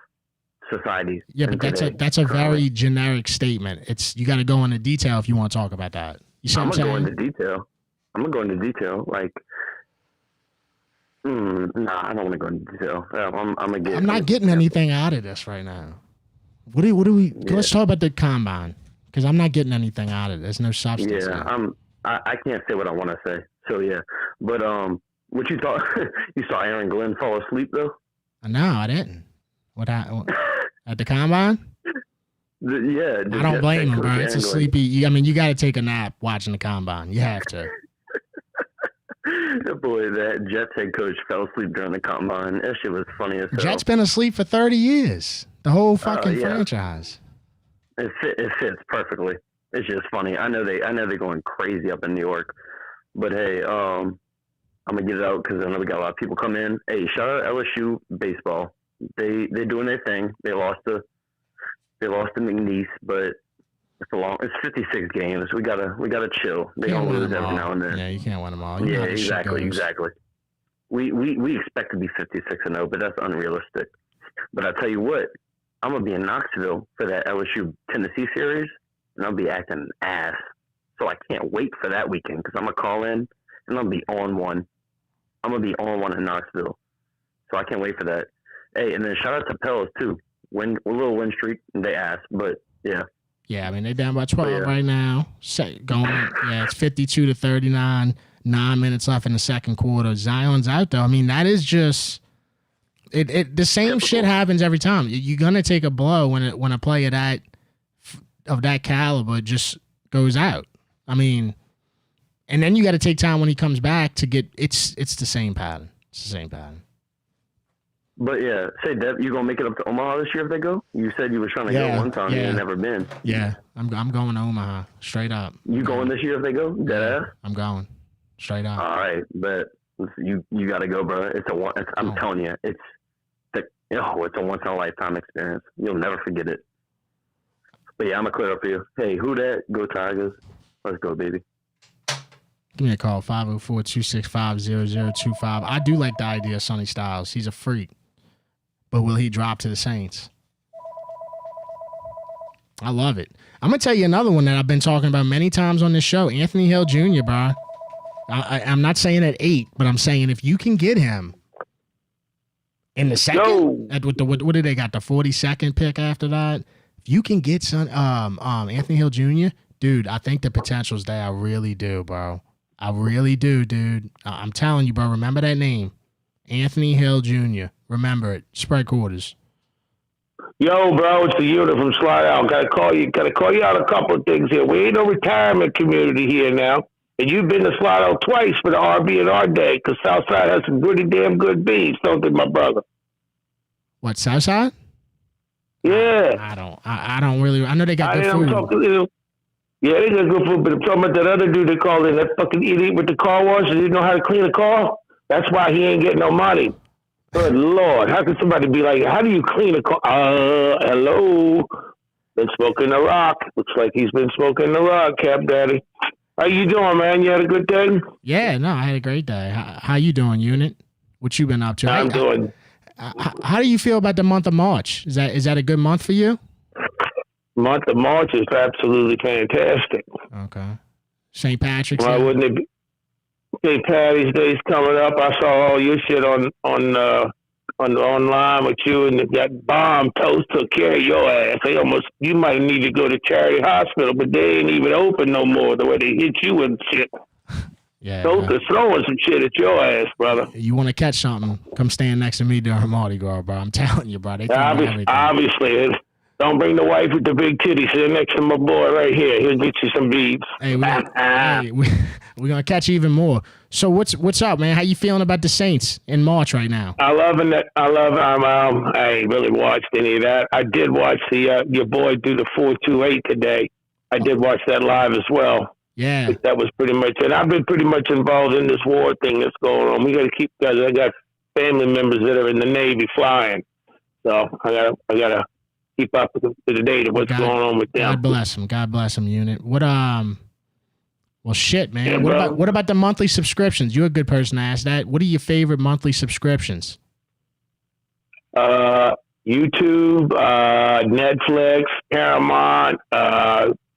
society. Yeah, but that's a very generic statement. It's you got to go into detail if you want to talk about that. You see what I'm saying? I'm gonna go into detail. Like, nah, I don't want to go into detail. I'm not getting anything out of this right now. What do we? Yeah. Let's talk about the combine because I'm not getting anything out of it. There's no substance. Yeah, I can't say what I want to say. So yeah, but what you thought? You saw Aaron Glenn fall asleep though? No, I didn't. What happened at the combine? Yeah, I don't blame him, bro. It's a sleepy. You got to take a nap watching the combine. You have to. Boy, that Jets head coach fell asleep during the combine. That shit was funny as hell. Jets been asleep for 30 years. The whole fucking franchise. It fits perfectly. It's just funny. I know they're going crazy up in New York, but hey, I'm gonna get it out because I know we got a lot of people come in. Hey, shout out LSU baseball. They're doing their thing. They lost to McNeese, but it's 56 games. We gotta chill. They don't lose every now and then. Yeah, you can't win them all. Yeah, exactly. We expect to be 56-0, but that's unrealistic. But I tell you what, I'm gonna be in Knoxville for that LSU Tennessee series, and I'll be acting an ass. So I can't wait for that weekend because I'm gonna call in and I'll be on one. I'm gonna be on one in Knoxville, so I can't wait for that. Hey, and then shout out to Pels too. A little win streak, they asked, but yeah. Yeah, they're down by 12 right now. It's 52-39. 9 minutes left in the second quarter. Zion's out though. That is just it. The same shit happens every time. You're gonna take a blow when a player of that caliber just goes out. And then you got to take time when he comes back to get. It's the same pattern. It's the same pattern. But yeah, say Deb, you gonna make it up to Omaha this year if they go? You said you were trying to go one time. You ain't never been. Yeah, I'm going to Omaha straight up. You going this year if they go? Deadass? I'm going straight up. All right, but you got to go, bro. I'm telling you, it's a once in a lifetime experience. You'll never forget it. But yeah, I'm gonna clear up for you. Hey, who that? Go Tigers! Let's go, baby. Give me a call, 504-265-0025. I do like the idea of Sonny Styles. He's a freak. But will he drop to the Saints? I love it. I'm going to tell you another one that I've been talking about many times on this show. Anthony Hill Jr., bro. I'm not saying at 8, but I'm saying if you can get him in the second, what did they got, the 42nd pick after that? If you can get Anthony Hill Jr., dude, I think the potential's there. I really do, bro. I really do, dude. I'm telling you, bro. Remember that name. Anthony Hill Jr. Remember it. Spread quarters. Yo, bro, it's the unit from Slide Out. Gotta call you out a couple of things here. We ain't no retirement community here now. And you've been to Slide Out twice for the RB&R day because Southside has some pretty damn good beats, don't they, my brother? What, Southside? Yeah. I don't really. I know they got good food. Yeah, they got good food, but I'm talking about that other dude they called in, that fucking idiot with the car wash. He didn't know how to clean a car. That's why he ain't getting no money. Good Lord. How could somebody be like, how do you clean a car? Hello. Been smoking the rock. Looks like he's been smoking the rock, Cap Daddy. How you doing, man? You had a good day? Yeah, no, I had a great day. How you doing, Unit? What you been up to? I'm doing. How do you feel about the month of March? Is that a good month for you? Month of March is absolutely fantastic. Okay. St. Patrick's Why wouldn't it be? St. Patty's Day's coming up. I saw all your shit on online with you, and that bomb toast took care of your ass. You might need to go to Charity Hospital, but they ain't even open no more. The way they hit you and shit. Yeah. Toast is throwing some shit at your ass, brother. You want to catch something? Come stand next to me during Mardi Gras, bro. I'm telling you, bro. Obviously. Don't bring the wife with the big titties. Sit next to my boy right here. He'll get you some beads. Hey, we're gonna catch you even more. So what's up, man? How you feeling about the Saints in March right now? I ain't really watched any of that. I did watch your boy do the 4.28 today. I did watch that live as well. Yeah. But that was pretty much it. I've been pretty much involved in this war thing that's going on. We got to keep, guys. I got family members that are in the Navy flying, so I gotta keep up to the date of what's going on with them. God bless them. God bless them, unit. What Well, shit, man. Yeah, what about the monthly subscriptions? You're a good person to ask that. What are your favorite monthly subscriptions? YouTube, Netflix, Paramount.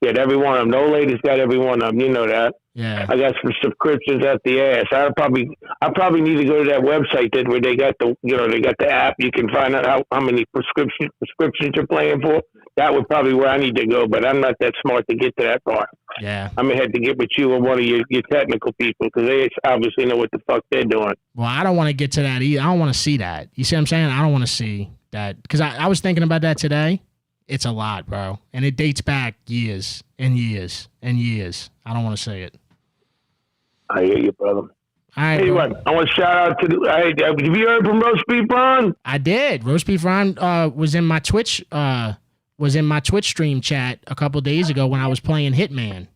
Get every one of them. No lady's got every one of them. You know that. Yeah. I got some subscriptions at the ass. I probably need to go to that website where they got the app. You can find out how many prescriptions you're playing for. That would probably where I need to go, but I'm not that smart to get to that part. Yeah. I'm gonna have to get with you or one of your technical people because they obviously know what the fuck they're doing. Well, I don't want to get to that either. I don't want to see that. You see what I'm saying? I don't want to see that because I was thinking about that today. It's a lot, bro, and it dates back years and years and years. I don't want to say it. I hear you, brother. All right, anyway, I want to shout out to have you heard from Roast Beef Ron? I did. Roast Beef Ron was in my Twitch stream chat a couple days ago when I was playing Hitman.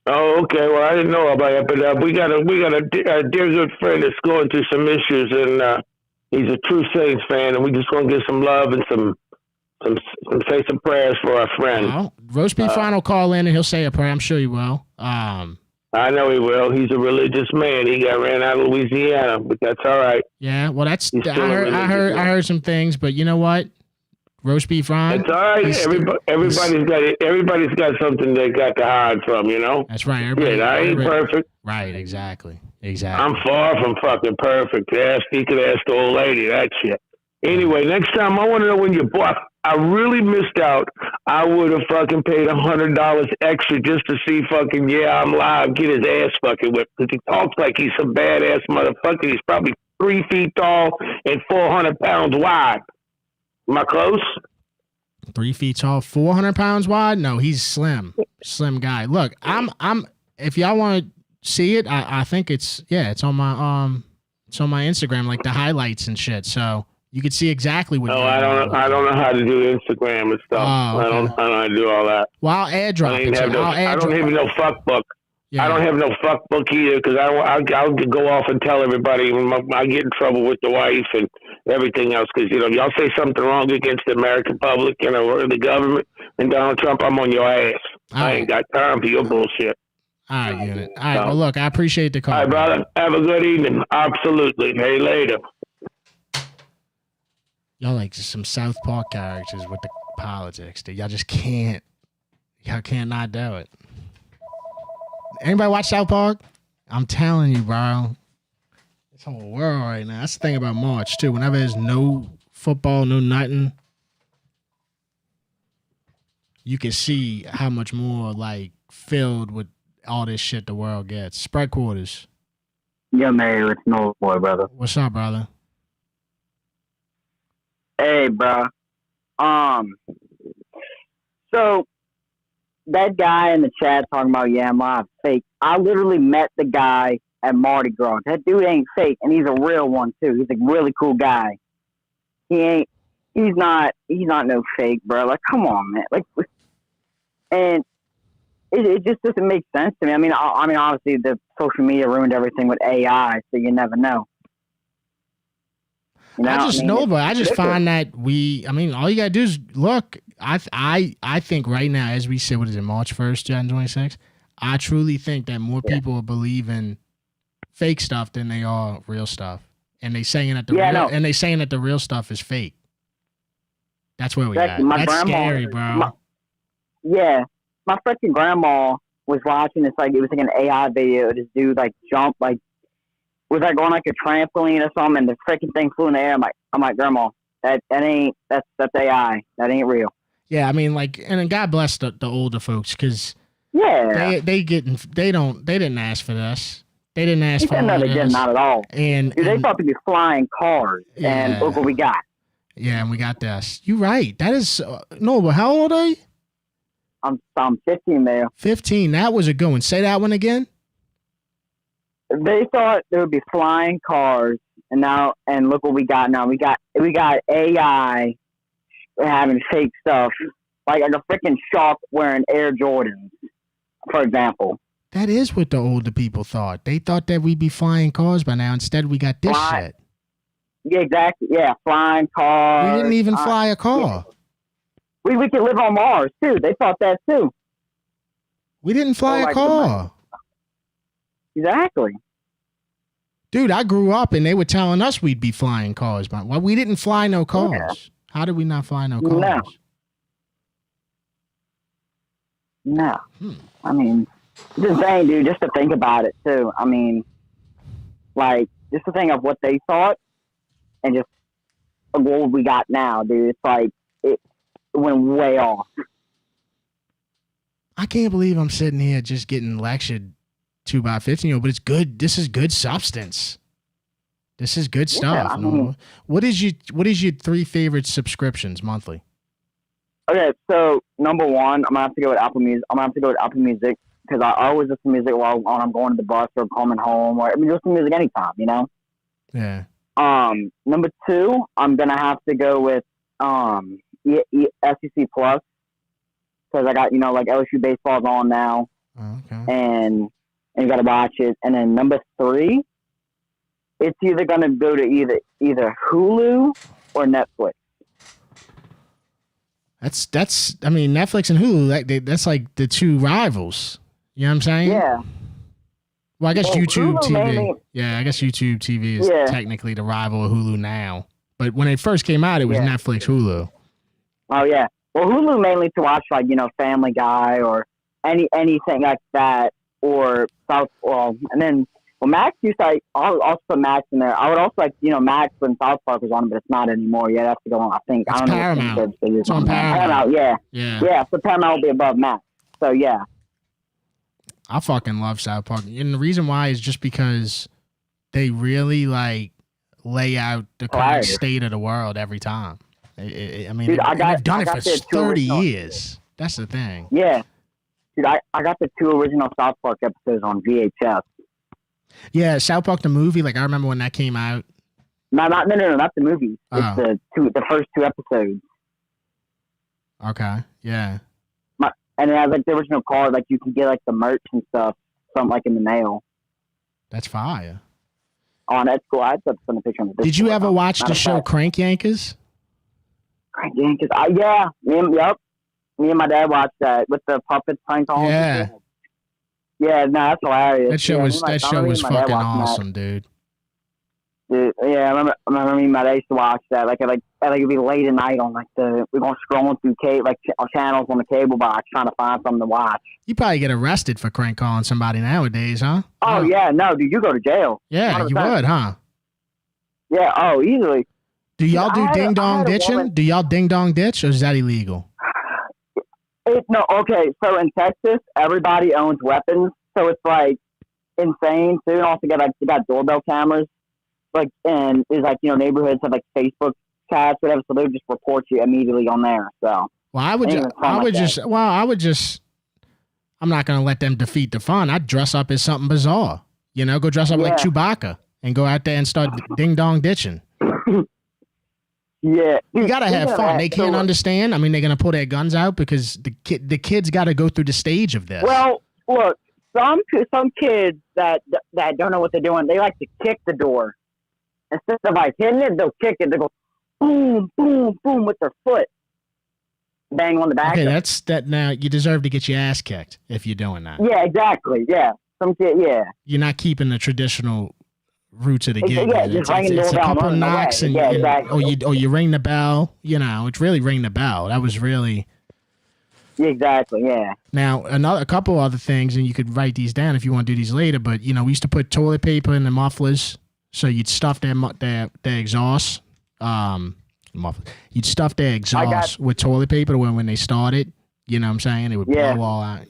Oh, okay. Well, I didn't know about it, but we got a dear good friend that's going through some issues, and he's a true Saints fan, and we just want to give some love and some say some prayers for our friend. Well, Roast Beef Ron will call in and he'll say a prayer. I'm sure he will. I know he will. He's a religious man. He got ran out of Louisiana, but that's all right. Yeah, well, I heard some things, but you know what? Roast Beef Ron. It's all right. Everybody's got something they got to hide from, you know? That's right. I ain't perfect. Right, exactly. I'm far from fucking perfect. You could ask the old lady that shit. Anyway, next time I want to know when you bought. I really missed out. I would have fucking paid $100 extra just to see fucking I'm live get his ass fucking whipped because he talks like he's some badass motherfucker. He's probably 3 feet tall and 400 pounds wide. Am I close? 3 feet tall, 400 pounds wide? No, he's slim guy. Look, I'm. If y'all want to see it, I think it's on my Instagram, like the highlights and shit. So. You could see exactly what. I don't know how to do Instagram and stuff. Oh, okay. I don't know how to do all that. Well, I'll airdrop it. I don't have no fuck book. Yeah. I don't have no fuck book either because I'll go off and tell everybody. I get in trouble with the wife and everything else because y'all say something wrong against the American public or the government and Donald Trump, I'm on your ass. I ain't got time for your bullshit. All right, unit. All right. Well, look, I appreciate the call. All right, brother. Have a good evening. Absolutely. Hey, later. Y'all like some South Park characters with the politics. Dude. Y'all just can't. Y'all can't not do it. Anybody watch South Park? I'm telling you, bro. It's a whole world right now. That's the thing about March, too. Whenever there's no football, no nothing, you can see how much more, like, filled with all this shit the world gets. Spread quarters. Yeah, Mayo, it's no boy, brother. What's up, brother? Hey, bro. So that guy in the chat talking about I'm live fake. I literally met the guy at Mardi Gras. That dude ain't fake, and he's a real one too. He's a really cool guy. He's not no fake, bro. Like, come on, man. Like, and it just doesn't make sense to me. I mean, obviously the social media ruined everything with AI, so you never know. I just find that all you gotta do is look. I think right now, as we said, what is it, March 1st, January 26th? I truly think that more people are believing fake stuff than they are real stuff, and they saying that the real stuff is fake. That's where we at. That's scary, bro. My freaking grandma was watching this, like, it was like an AI video. This dude like jump, like, was like going like a trampoline or something, and the freaking thing flew in the air. I'm like, Grandma, that's AI. That ain't real. Yeah, I mean, like, and God bless the older folks, because they didn't ask for this. They didn't ask for this. They did not at all. And they thought to be flying cars, and look what we got. Yeah, and we got this. You're right. That is no, but how old are you? I'm 15, man. 15. That was a good one. Say that one again. They thought there would be flying cars, and look what we got now. We got AI having fake stuff like a freaking shark wearing Air Jordans, for example. That is what the older people thought. They thought that we'd be flying cars by now. Instead, we got this shit. Yeah, exactly. Yeah, flying cars. We didn't even fly a car. Yeah. We could live on Mars, too. They thought that, too. We didn't fly a car. Exactly. Dude, I grew up and they were telling us we'd be flying cars. But well, we didn't fly no cars. Yeah. How did we not fly no cars? No. I mean, it's insane, dude, just to think about it, too. I mean, like, just to think of what they thought and just what we got now, dude. It's like, it went way off. I can't believe I'm sitting here just getting lectured to by 15-year-old, but it's good. This is good substance. This is good stuff. I mean, what is your 3 favorite subscriptions monthly? Okay, so number one, I'm gonna have to go with Apple Music. Because I always listen to music while I'm going to the bus or coming home, or listen to music anytime, you know. Yeah. Number 2, I'm gonna have to go with SEC Plus, because I got like LSU baseball's on now, and you gotta watch it. And then number 3, it's either gonna go to either Hulu or Netflix. That's I mean, Netflix and Hulu, that's like the 2 rivals. You know what I'm saying? Yeah. Well, I guess YouTube Hulu TV. mainly, I guess YouTube TV is technically the rival of Hulu now. But when it first came out, it was Netflix, Hulu. Oh yeah. Well, Hulu mainly to watch Family Guy or anything like that, or South. And then Max used to. I'll also put Max in there. I would also Max when South Park was on, but it's not anymore. Yeah, that's to go on. I think it's I don't Paramount. know. It's on Paramount. Yeah. So Paramount will be above Max. So yeah. I fucking love South Park, and the reason why is just because they really lay out the current state of the world every time. I mean, dude, they've done it for 30 years. That's the thing. Yeah. Dude, I got the 2 original South Park episodes on VHS. Yeah, South Park the movie. I remember when that came out. No, not the movie. It's the first 2 episodes. Okay. Yeah. And it has the original card, you can get the merch and stuff, something in the mail. That's fire. Oh, that's cool. I put some picture on the Did you ever watch the show Crank Yankers? Crank Yankers? Yeah. Me and my dad watched that with the puppets playing on. Yeah. Yeah, no, that's hilarious. That show was fucking awesome, dude. Dude, yeah, I remember me and my dad used to watch that. It'd be late at night on we're going scrolling through channels on the cable box trying to find something to watch. You probably get arrested for crank calling somebody nowadays, huh? Oh yeah, no, dude, you go to jail. Yeah, 100%. You would, huh? Yeah, oh, easily. Do y'all do ding dong ditching? Do y'all ding dong ditch, or is that illegal? No, okay. So in Texas, everybody owns weapons, so it's insane. So you also got doorbell cameras. And is neighborhoods have Facebook chats, whatever, so they would just report you immediately on there. So I'm not gonna let them defeat the fun. I'd dress up as something bizarre. Go dress up like Chewbacca and go out there and start ding dong ditching. Yeah, you gotta have fun. They can't understand. I mean, they're gonna pull their guns out because the kids got to go through the stage of this. Well, look, some kids that don't know what they're doing, they like to kick the door. Instead of hitting it, they'll kick it. They go boom, boom, boom with their foot, bang on the back. Okay, that's that. Now you deserve to get your ass kicked if you're doing that. Yeah, exactly. Yeah, some kid. Yeah, you're not keeping the traditional roots of the gig. Yeah, just ringing it's the a doorbell couple knocks and exactly. or you ring the bell. It's really ring the bell. That was really. Exactly. Yeah. Now a couple other things, and you could write these down if you want to do these later. But we used to put toilet paper in the mufflers. So you'd stuff their exhaust. You'd stuff their exhaust with toilet paper when they started. You know what I'm saying? It would blow all out.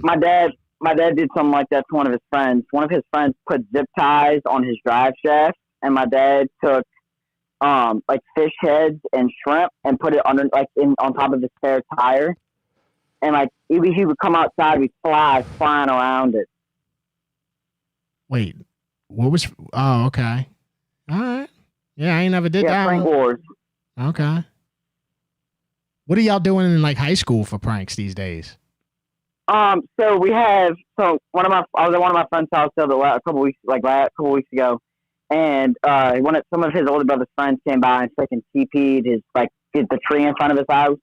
My dad did something like that to one of his friends. One of his friends put zip ties on his drive shaft, and my dad took fish heads and shrimp and put it on top of his spare tire, and he would come outside with flies flying around it. Wait. What was? Oh, okay. All right. Yeah, I ain't never did that. Frank Wars. Okay. What are y'all doing in like high school for pranks these days? So we have I was at one of my friend's house a couple weeks ago, and some of his older brother's friends came by and freaking TP'd the tree in front of his house.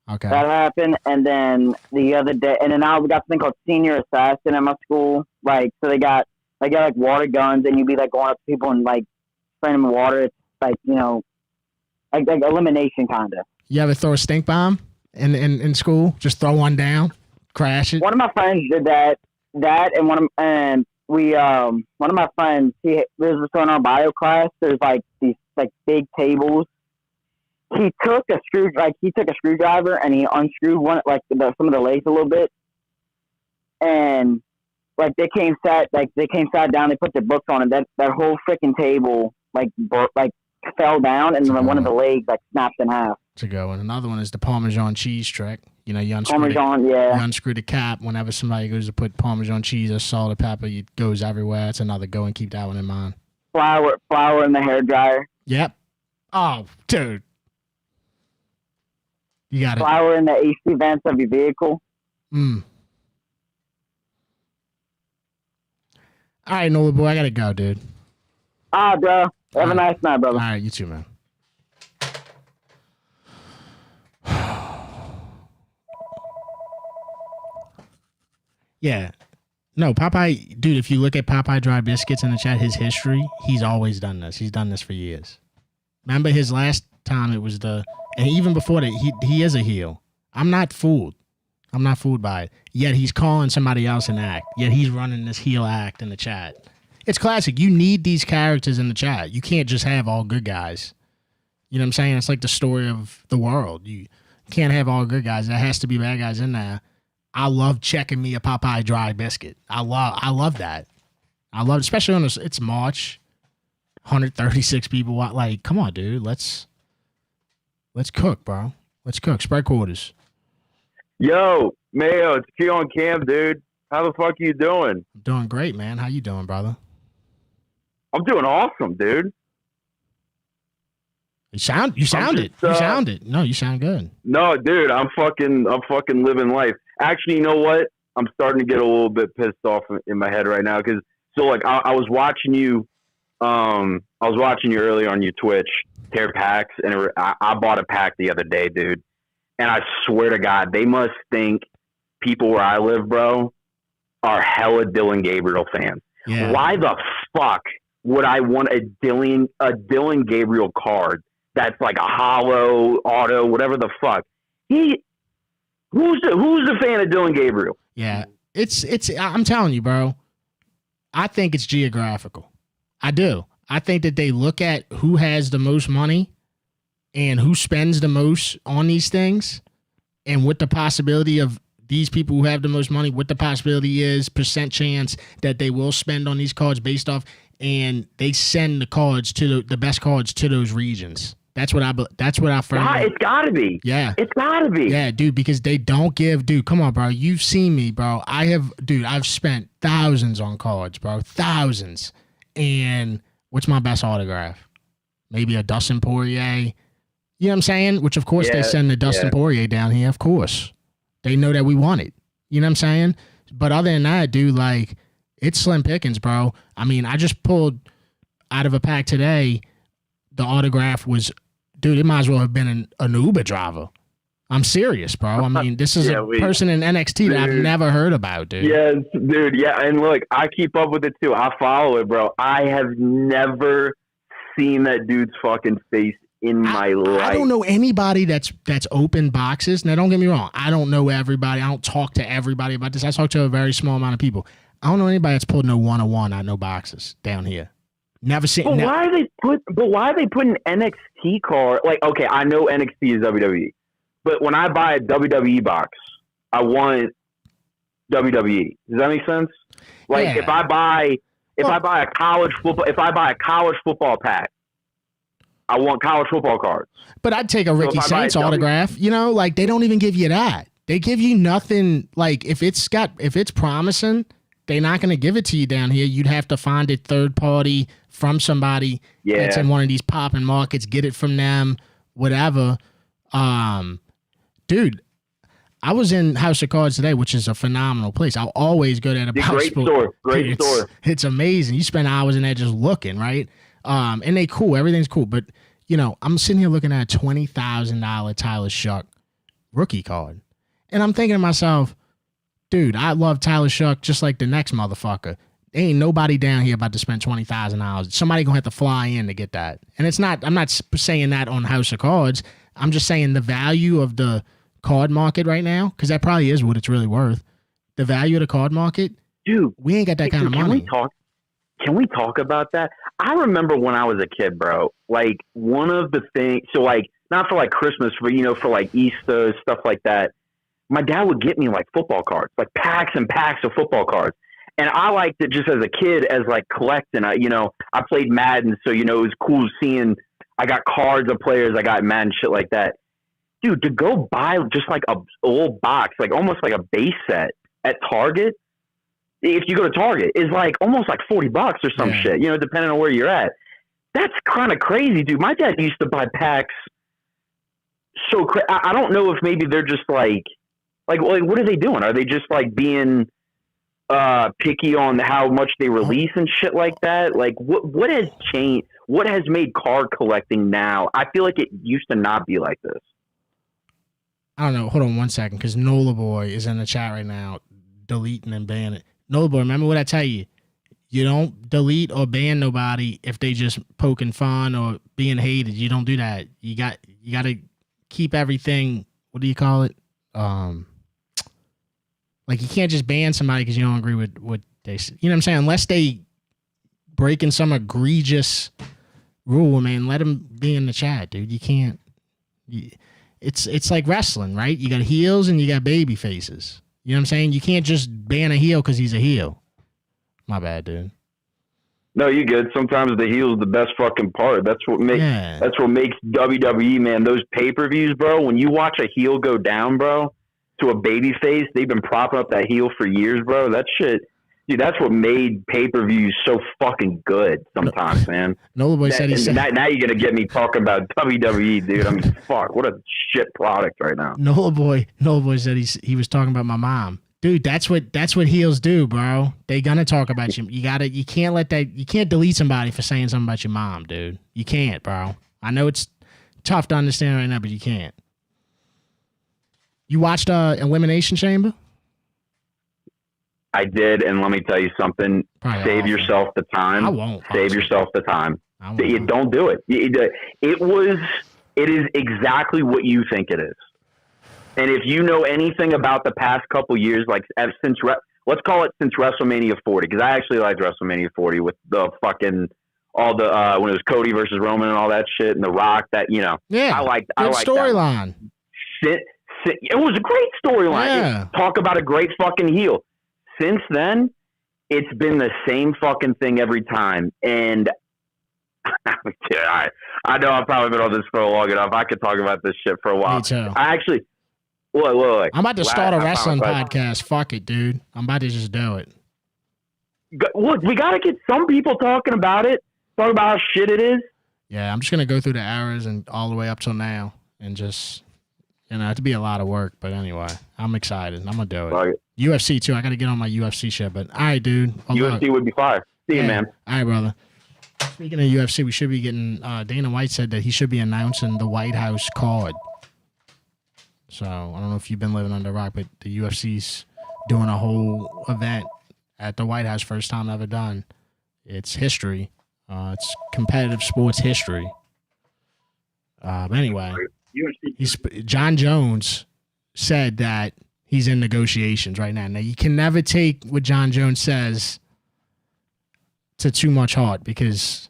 Okay. That happened, and then the other day, and then now we got something called senior assassin at my school. Like, so they got like water guns, and you'd be like going up to people and like spraying them with water. It's like, you know, like elimination kind of. You ever throw a stink bomb in school? Just throw one down, crash it. One of my friends did that, and one of my friends, this was in our bio class. There's like these like big tables. He took a screwdriver and he unscrewed some of the legs a little bit, and like they came sat down. They put their books on it. That whole freaking table fell down, and then one of the legs like snapped in half. It's a good one. Another one is the Parmesan cheese trick. You know, you unscrew the cap. Whenever somebody goes to put Parmesan cheese or salt or pepper, it goes everywhere. It's another go, and keep that one in mind. Flour in the hairdryer. Yep. Oh, dude. You got it. Flour in the AC vents of your vehicle. All right, Nola boy, I gotta go, dude. Bro. Have a nice night, brother. All right, you too, man. Yeah. No, Popeye, dude, if you look at Popeye Dry Biscuits in the chat, his history, he's always done this. He's done this for years. Remember his last time it was and even before that, he is a heel. I'm not fooled by it. Yet he's calling somebody else an act. Yet he's running this heel act in the chat. It's classic. You need these characters in the chat. You can't just have all good guys. You know what I'm saying? It's like the story of the world. You can't have all good guys. There has to be bad guys in there. I love checking me a Popeye Dry Biscuit. I love that. I love it, especially on it's March. 136 people. Like, come on, dude. Let's cook, bro. Let's cook. Spread quarters. Yo, Mayo, it's Q on Cam, dude. How the fuck are you doing? I'm doing great, man. How you doing, brother? I'm doing awesome, dude. You sound it. No, you sound good. No, dude, I'm fucking living life. Actually, you know what? I'm starting to get a little bit pissed off in my head right now because I was watching you. I was watching you earlier on your Twitch, tear packs, and I bought a pack the other day, dude. And I swear to God, they must think people where I live, bro, are hella Dylan Gabriel fans. Yeah. Why the fuck would I want a Dylan Gabriel card that's like a hollow auto, whatever the fuck? Who's the fan of Dylan Gabriel? Yeah, it's. I'm telling you, bro. I think it's geographical. I do. I think that they look at who has the most money and who spends the most on these things, and what the possibility of these people who have the most money, what the possibility is, percent chance that they will spend on these cards based off, and they send the cards to the best cards to those regions. That's what I found. It's gotta be. Yeah. It's gotta be. Yeah, dude, because they don't give, dude, come on, bro. You've seen me, bro. I've spent thousands on cards, bro. Thousands. And what's my best autograph? Maybe a Dustin Poirier. You know what I'm saying? Which, of course, they send the Dustin Poirier down here, of course. They know that we want it. You know what I'm saying? But other than that, dude, like, it's slim pickings, bro. I mean, I just pulled out of a pack today. The autograph was, dude, it might as well have been an Uber driver. I'm serious, bro. I mean, this is a person in NXT that I've never heard about, dude. Yes, dude. Yeah, and look, I keep up with it too. I follow it, bro. I have never seen that dude's fucking face in my life. I don't know anybody that's opened boxes. Now, don't get me wrong. I don't know everybody. I don't talk to everybody about this. I talk to a very small amount of people. I don't know anybody that's pulled no 101 out no boxes down here. Never seen. But why are they putting NXT card? Like, okay, I know NXT is WWE, but when I buy a WWE box, I want WWE. Does that make sense? Like, if I buy a college football pack, I want college football cards. But I'd take a Ricky Saints autograph. You know, like, they don't even give you that. They give you nothing. Like, if it's promising, they're not going to give it to you down here. You'd have to find it third party from somebody that's in one of these popping markets, get it from them, whatever. Dude, I was in House of Cards today, which is a phenomenal place. I'll always go there to buy Great store. Great store. It's amazing. You spend hours in there just looking, right? And they cool. Everything's cool. But, you know, I'm sitting here looking at a $20,000 Tyler Shuck rookie card. And I'm thinking to myself, dude, I love Tyler Shuck just like the next motherfucker. Ain't nobody down here about to spend $20,000. Somebody gonna have to fly in to get that. And it's not, I'm not saying that on House of Cards. I'm just saying the value of the card market right now, because that probably is what it's really worth. The value of the card market, dude, we ain't got that kind of money. Can we talk about that? I remember when I was a kid, bro, like one of the things, so like, not for like Christmas, but you know, for like Easter, stuff like that, my dad would get me like football cards, like packs and packs of football cards. And I liked it just as a kid as like collecting. I played Madden, so, you know, it was cool seeing I got cards of players, I got Madden, shit like that. Dude, to go buy just like a old box, like almost like a base set at Target, if you go to Target, is like almost like $40 or some shit, you know, depending on where you're at. That's kind of crazy, dude. My dad used to buy packs so I don't know if maybe they're just like what are they doing? Are they just like being picky on how much they release and shit like that? Like what has changed? What has made card collecting now? I feel like it used to not be like this. I don't know. Hold on one second, because Nola Boy is in the chat right now, deleting and banning. Nola Boy, remember what I tell you? You don't delete or ban nobody if they just poking fun or being hated. You don't do that. You got to keep everything. What do you call it? Like you can't just ban somebody because you don't agree with what they say. You know what I'm saying? Unless they breaking some egregious rule, man, let them be in the chat, dude. You can't. It's like wrestling, right? You got heels and you got baby faces. You know what I'm saying? You can't just ban a heel because he's a heel. My bad, dude. No, you good. Sometimes the heel is the best fucking part. That's what makes WWE, man. Those pay-per-views, bro. When you watch a heel go down, bro, to a baby face, they've been propping up that heel for years, bro. That shit, dude. That's what made pay-per-views so fucking good. Sometimes, man. Nola Boy said he said. Now you're gonna get me talking about WWE, dude. I mean, fuck, what a shit product right now. Nola Boy said he was talking about my mom. Dude, that's what heels do, bro. They gonna talk about you. You can't delete somebody for saying something about your mom, dude. You can't, bro. I know it's tough to understand right now, but you can't. You watched Elimination Chamber? I did, and let me tell you something. Save yourself the time. I won't. Save yourself the time. Don't do it. It is exactly what you think it is. And if you know anything about the past couple years, like let's call it since WrestleMania 40, because I actually liked WrestleMania 40 with the fucking when it was Cody versus Roman and all that shit, and The Rock. That I liked storyline. It was a great storyline. Yeah. Talk about a great fucking heel. Since then, it's been the same fucking thing every time, and I know I've probably been on this for long enough. I could talk about this shit for a while. Me too. I actually. Look. I'm about to start a wrestling podcast. Fuck it, dude. I'm about to just do it. Look, we got to get some people talking about it. Talk about how shit it is. Yeah, I'm just going to go through the eras and all the way up till now and just, it'd be a lot of work. But anyway, I'm excited. I'm going to do it. Right. UFC, too. I got to get on my UFC shit. But all right, dude. UFC would be fire. See you, man. All right, brother. Speaking of UFC, we should be getting, Dana White said that he should be announcing the White House card. So I don't know if you've been living under a rock, but the UFC's doing a whole event at the White House, first time ever done. It's history. It's competitive sports history. But anyway, John Jones said that he's in negotiations right now. Now, you can never take what John Jones says to too much heart because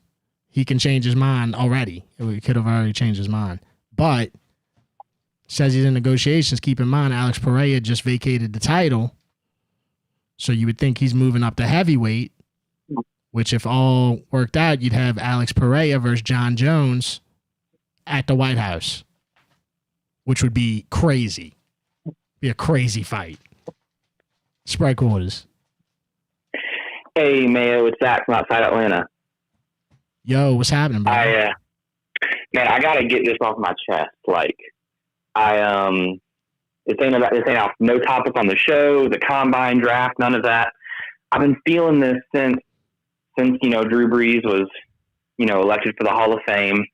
he can change his mind already. He could have already changed his mind. But says he's in negotiations. Keep in mind, Alex Pereira just vacated the title. So you would think he's moving up to heavyweight, which if all worked out, you'd have Alex Pereira versus John Jones at the White House, which would be crazy. Be a crazy fight. Spread quarters. Hey, Mayo, it's Zach from outside Atlanta. Yo, what's happening, bro? Man, I got to get this off my chest. Like, This ain't no topic on the show, the combine draft, none of that. I've been feeling this since Drew Brees was elected for the Hall of Fame,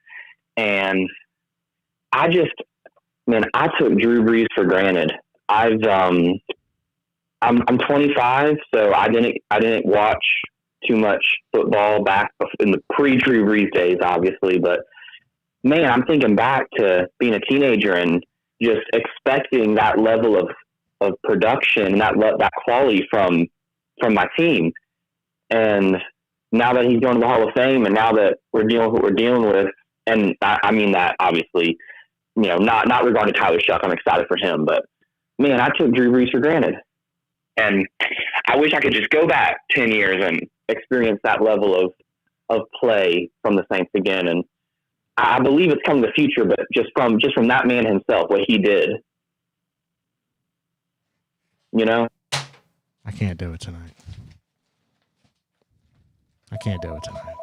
and I took Drew Brees for granted. I'm 25, so I didn't watch too much football back in the pre-Drew Brees days, obviously, but man, I'm thinking back to being a teenager and just expecting that level of production, that quality from my team. And now that he's going to the Hall of Fame, and now that we're dealing with what we're dealing with, and I mean that obviously, not regarding Tyler Shuck, I'm excited for him, but man, I took Drew Brees for granted. And I wish I could just go back 10 years and experience that level of play from the Saints again. And I believe it's coming in the future, but just from that man himself, what he did, I can't do it tonight. I can't do it tonight.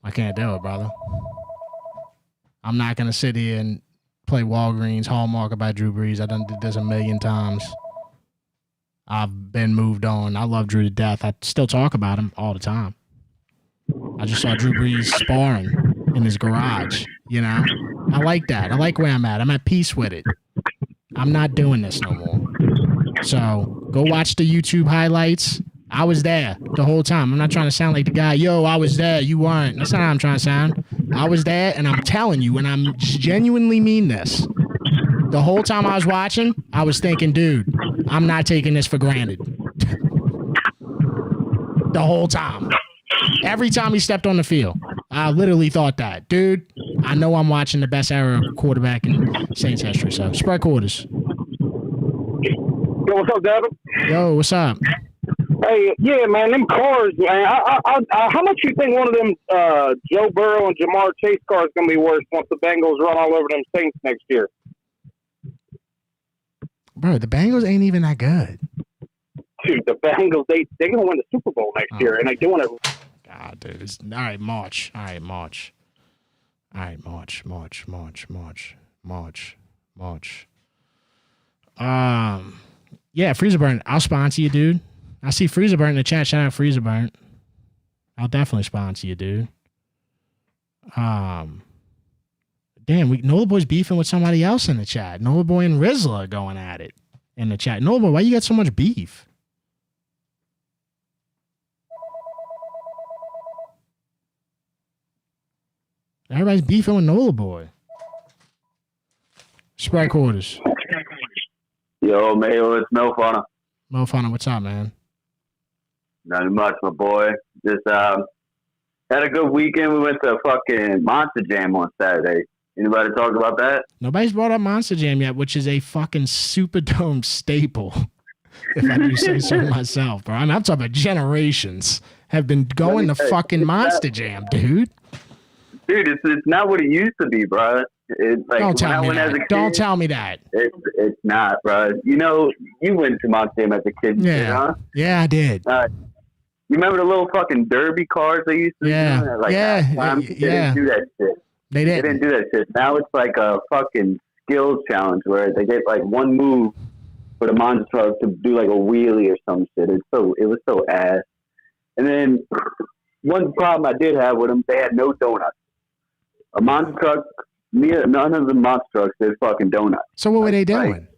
I can't do it, brother. I'm not going to sit here and play Walgreens Hallmark about Drew Brees. I done did this a million times. I've been moved on. I love Drew to death. I still talk about him all the time. I just saw Drew Brees sparring in his garage, I like that. I like where I'm at. I'm at peace with it. I'm not doing this no more. So go watch the YouTube highlights. I was there the whole time. I'm not trying to sound like the guy, yo, I was there, you weren't. That's not how I'm trying to sound. I was there, and I'm telling you, and I'm genuinely mean this. The whole time I was watching, I was thinking, dude, I'm not taking this for granted. The whole time. Every time he stepped on the field, I literally thought that. Dude, I know I'm watching the best era of quarterback in Saints history, so spread quarters. Yo, what's up, Devin? Yo, what's up? Hey, yeah, man, them cars, man. How much you think one of them Joe Burrow and Jamar Chase cars going to be worth once the Bengals run all over them Saints next year? Bro, the Bengals ain't even that good. Dude, the Bengals, they're going to win the Super Bowl next year, and they're doing it. God, dude. All right, March. Yeah, Freezer Burn. I'll sponsor you, dude. I see Freezer Burn in the chat. Shout out Freezer Burn. I'll definitely sponsor you, dude. Damn, Nola Boy's beefing with somebody else in the chat. Nola Boy and Rizla going at it in the chat. Nola Boy, why you got so much beef? Everybody's beefing with Nola Boy. Spread quarters. Yo, Mayo, it's Mo Funna. Mo Funna, what's up, man? Nothing much, my boy. Just had a good weekend. We went to fucking Monster Jam on Saturday. Anybody talk about that? Nobody's brought up Monster Jam yet, which is a fucking Superdome staple, if I do say so myself, bro. I'm talking about generations have been going to fucking Monster Jam, dude. Dude, it's not what it used to be, bro. It's like Don't tell me that. Don't tell me that. It's not, bro. You went to Monster Jam as a kid, huh? Yeah, I did. You remember the little fucking derby cars they used to do? They didn't do that shit. They didn't do that shit. Now it's like a fucking skills challenge where they get like one move for the monster truck to do like a wheelie or some shit. It was so ass. And then one problem I did have with them, they had no donuts. A monster truck, none of the monster trucks did fucking donuts. So what were they doing?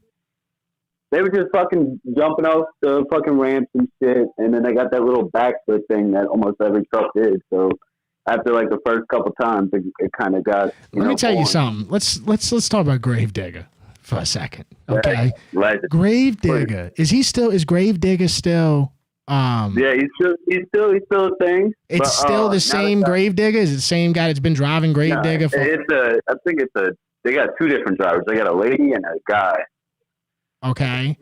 They were just fucking jumping off the fucking ramps and shit, and then they got that little backflip thing that almost every truck did. So after like the first couple times, it kind of got. Let me tell you something. Let's talk about Gravedigger for a second, okay? Gravedigger, is Gravedigger still? Yeah, he's still a thing. It's still the same Gravedigger. Is it the same guy that's been driving Gravedigger? They got two different drivers. They got a lady and a guy. Okay.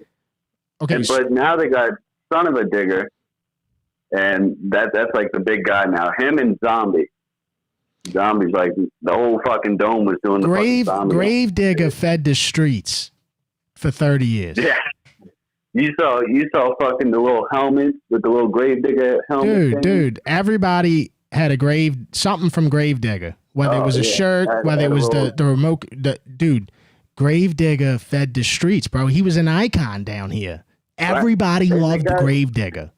But now they got Son of a Digger, and that's like the big guy now. Him and Zombie. Zombie's like the whole fucking dome was doing the fucking Zombie. Gravedigger fed the streets for 30 years. Yeah. You saw fucking the little helmets with the little Gravedigger helmet. Dude, everybody had something from Gravedigger Whether it was a shirt, whether it was the remote, dude, Gravedigger fed the streets, bro. He was an icon down here. Everybody loved the Gravedigger.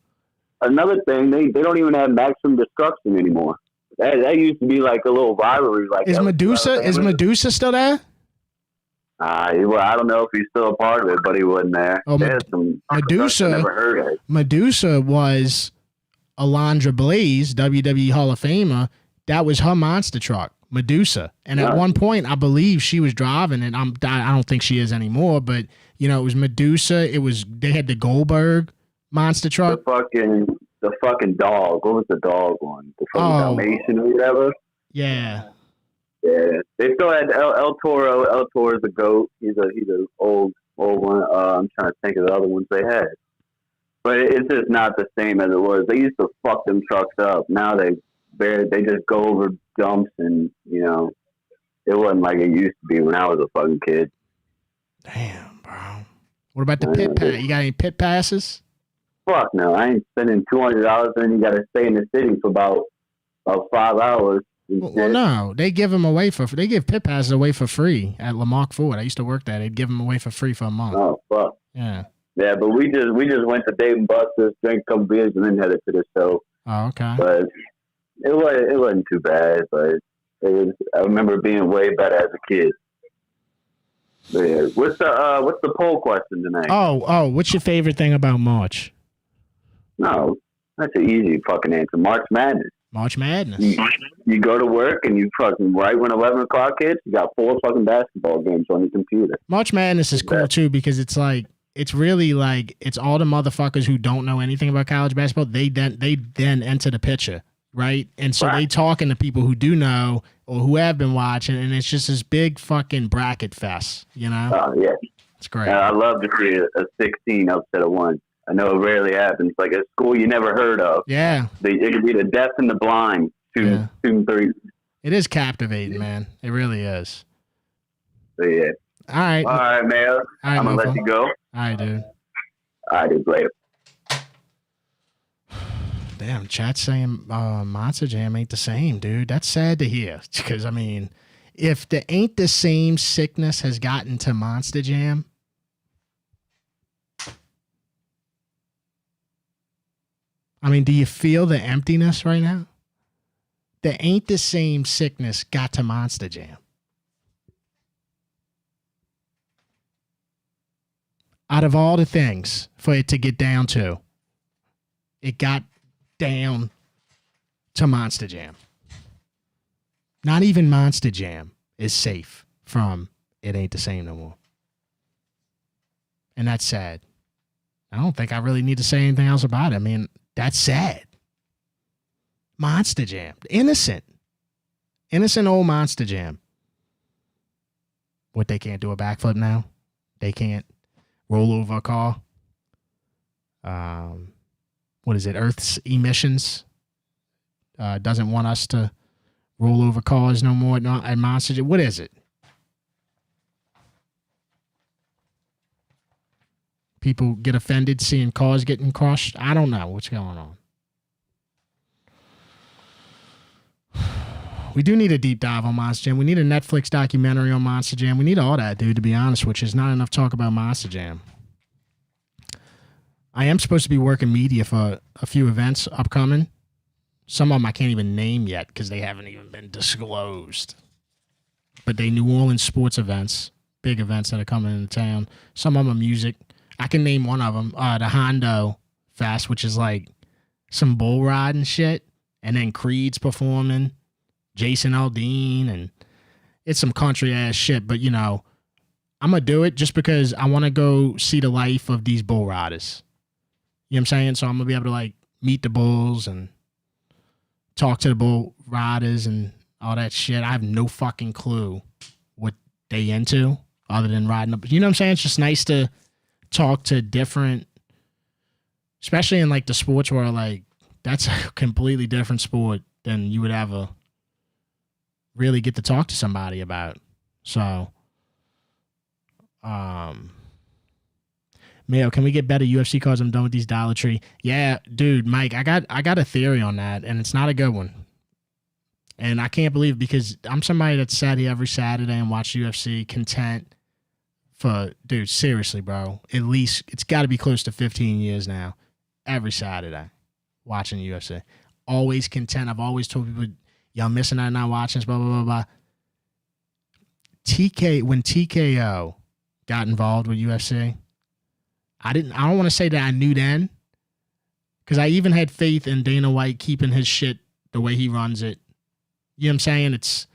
Another thing, they don't even have Maximum Destruction anymore. That used to be like a little rivalry. Like, is Medusa still there? Well, I don't know if he's still a part of it, but he wasn't there. Oh, Medusa. Never heard of it. Medusa was Alondra Blaze, WWE Hall of Famer. That was her monster truck, Medusa. And at one point, I believe she was driving it. I don't think she is anymore, but you know, it was Medusa. They had the Goldberg monster truck. The fucking dog. What was the dog one? The fucking Dalmatian or whatever. Yeah. Yeah. They still had El Toro. El Toro's the GOAT. He's an old one. I'm trying to think of the other ones they had. But it's just not the same as it was. They used to fuck them trucks up. Now they just go over jumps, and you know, it wasn't like it used to be when I was a fucking kid. Damn, bro. What about the pit pass? You got any pit passes? Fuck no, I ain't spending $200 and you got to stay in the city for about 5 hours. Well, no, they give pit passes away for free at Lamarck Ford. I used to work there. They'd give them away for free for a month. Oh fuck. Yeah. Yeah, but we just went to Dave and Buster's, drank a couple beers, and then headed to the show. Oh, okay. But it wasn't too bad, but it was. I remember being way better as a kid. But yeah, what's the poll question tonight? Oh, what's your favorite thing about March? No, that's an easy fucking answer. March Madness. March Madness. You go to work and you fucking right when 11 o'clock hits, you got 4 fucking basketball games on your computer. March Madness is cool too because it's like it's really like it's all the motherfuckers who don't know anything about college basketball. They then enter the picture, right? And so they talking to people who do know or who have been watching, and it's just this big fucking bracket fest, you know? Oh yeah, it's great. I love to see a 16 upset of 1. I know it rarely happens. Like a school you never heard of. Yeah. It could be the deaf and the blind. 2 and 3. It is captivating, man. It really is. So, yeah. All right, Mayo. I'm going to let you go. All right, dude. All right, dude. Later. Damn, chat's saying Monster Jam ain't the same, dude. That's sad to hear. Because, I mean, if the ain't the same sickness has gotten to Monster Jam, I mean, do you feel the emptiness right now? The ain't the same sickness got to Monster Jam. Out of all the things for it to get down to, it got down to Monster Jam. Not even Monster Jam is safe from it ain't the same no more. And that's sad. I don't think I really need to say anything else about it. I mean, that's sad. Monster Jam. Innocent old Monster Jam. What, they can't do a backflip now? They can't roll over a car? What is it? Earth's emissions doesn't want us to roll over cars no more at Monster Jam. What is it? People get offended seeing cars getting crushed. I don't know what's going on. We do need a deep dive on Monster Jam. We need a Netflix documentary on Monster Jam. We need all that, dude, to be honest, which is not enough talk about Monster Jam. I am supposed to be working media for a few events upcoming. Some of them I can't even name yet because they haven't even been disclosed. But they New Orleans sports events, big events that are coming into town. Some of them are music. I can name one of them, the Hondo Fest, which is like some bull riding shit. And then Creed's performing, Jason Aldean, and it's some country ass shit. But, you know, I'm going to do it just because I want to go see the life of these bull riders. You know what I'm saying? So I'm going to be able to, like, meet the bulls and talk to the bull riders and all that shit. I have no fucking clue what they into other than riding up. You know what I'm saying? It's just nice to talk to different, especially in, like, the sports world. Like, that's a completely different sport than you would ever really get to talk to somebody about. So, Mayo, can we get better UFC cards? I'm done with these Dollar Tree. Yeah, dude, Mike, I got a theory on that, and it's not a good one. And I can't believe it because I'm somebody that sat here every Saturday and watched UFC content for, dude, seriously, bro. At least it's got to be close to 15 years now. Every Saturday watching UFC. Always content. I've always told people, y'all missing out not watching this, blah, blah, blah, blah. When TKO got involved with UFC, I don't want to say that I knew then, because I even had faith in Dana White keeping his shit the way he runs it. You know what I'm saying? It's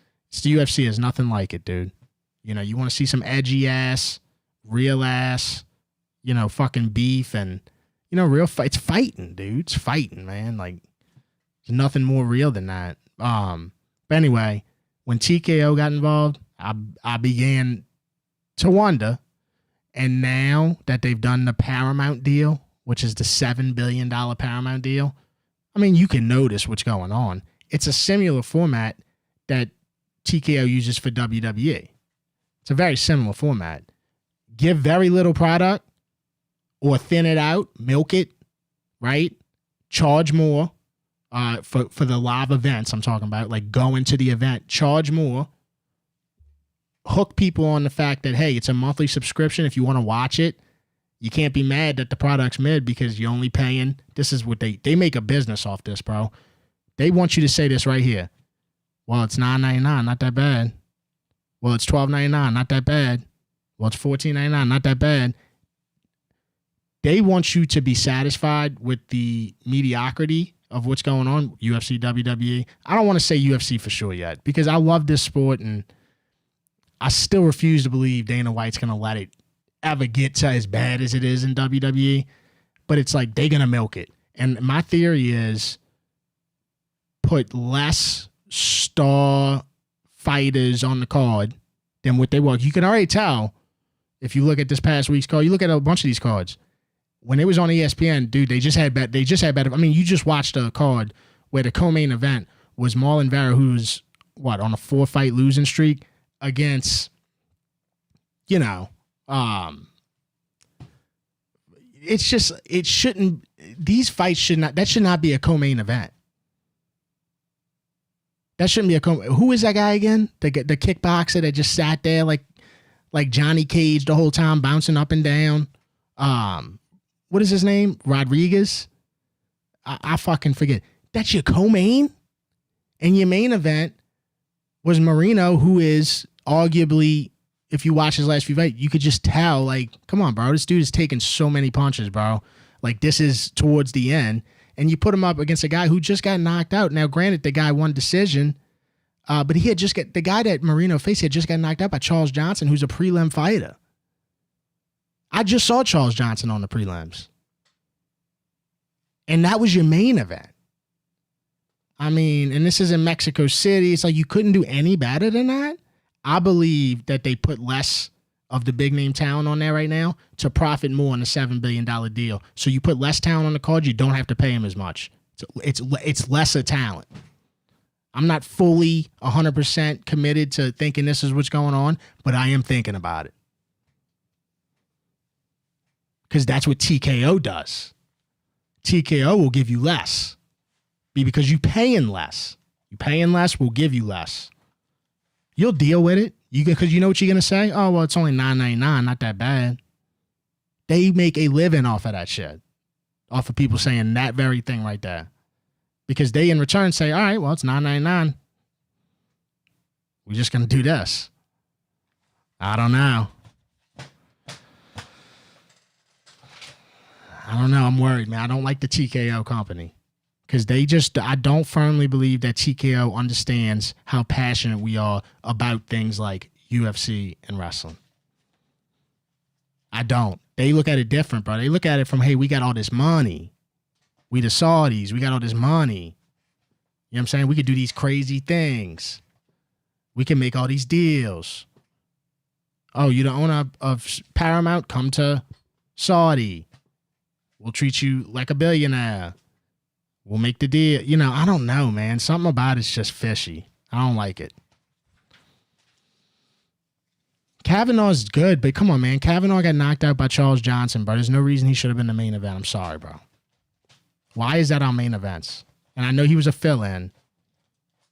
the UFC. There's nothing like it, dude. You know, you want to see some edgy ass, real ass, you know, fucking beef and, you know, real fight. It's fighting, dude. It's fighting, man. Like, there's nothing more real than that. But anyway, when TKO got involved, I began to wonder. And now that they've done the Paramount deal, which is the $7 billion Paramount deal, I mean, you can notice what's going on. It's a similar format that TKO uses for WWE. It's a very similar format. Give very little product or thin it out, milk it, right? Charge more for the live events I'm talking about, like go into the event, charge more. Hook people on the fact that, hey, it's a monthly subscription. If you want to watch it, you can't be mad that the product's mid because you're only paying. This is what they make a business off this, bro. They want you to say this right here. Well, it's $9.99, not that bad. Well, it's $12.99, not that bad. Well, it's $14.99, not that bad. They want you to be satisfied with the mediocrity of what's going on, UFC, WWE. I don't want to say UFC for sure yet because I love this sport and I still refuse to believe Dana White's going to let it ever get to as bad as it is in WWE. But it's like they're going to milk it. And my theory is put less star fighters on the card than what they were. You can already tell if you look at this past week's card. You look at a bunch of these cards. When it was on ESPN, dude, they just had better. I mean, you just watched a card where the co-main event was Marlon Vera, who's on a 4-fight losing streak against, you know, it's just these fights should not be a co-main event. That shouldn't be who is that guy again? The kickboxer that just sat there like Johnny Cage the whole time, bouncing up and down. What is his name? Rodriguez? I fucking forget. That's your co-main? And your main event was Marino, who is arguably, if you watch his last few fights, you could just tell, like, come on, bro. This dude is taking so many punches, bro. Like, this is towards the end. And you put him up against a guy who just got knocked out. Now, granted, the guy won decision, but he had just got, the guy that Marino faced had just got knocked out by Charles Johnson, who's a prelim fighter. I just saw Charles Johnson on the prelims. And that was your main event. I mean, and this is in Mexico City. It's like you couldn't do any better than that. I believe that they put less of the big name talent on there right now to profit more on the $7 billion deal. So you put less talent on the card, you don't have to pay him as much. It's lesser talent. I'm not fully 100% committed to thinking this is what's going on, but I am thinking about it. Because that's what TKO does. TKO will give you less. Because you're paying less. You're paying less, we'll give you less. You'll deal with it. Because you know what you're going to say? Oh, well, it's only $9.99, not that bad. They make a living off of that shit. Off of people saying that very thing right there. Because they in return say, all right, well, it's $9.99. We're just going to do this. I don't know. I'm worried, man. I don't like the TKO company. Because I don't firmly believe that TKO understands how passionate we are about things like UFC and wrestling. I don't. They look at it different, bro. They look at it from, hey, we got all this money. We the Saudis. We got all this money. You know what I'm saying? We could do these crazy things. We can make all these deals. Oh, you're the owner of Paramount? Come to Saudi. We'll treat you like a billionaire. We'll make the deal. You know, I don't know, man. Something about it's just fishy. I don't like it. Kavanaugh's good, but come on, man. Kavanaugh got knocked out by Charles Johnson, bro. There's no reason he should have been the main event. I'm sorry, bro. Why is that our main events? And I know he was a fill-in,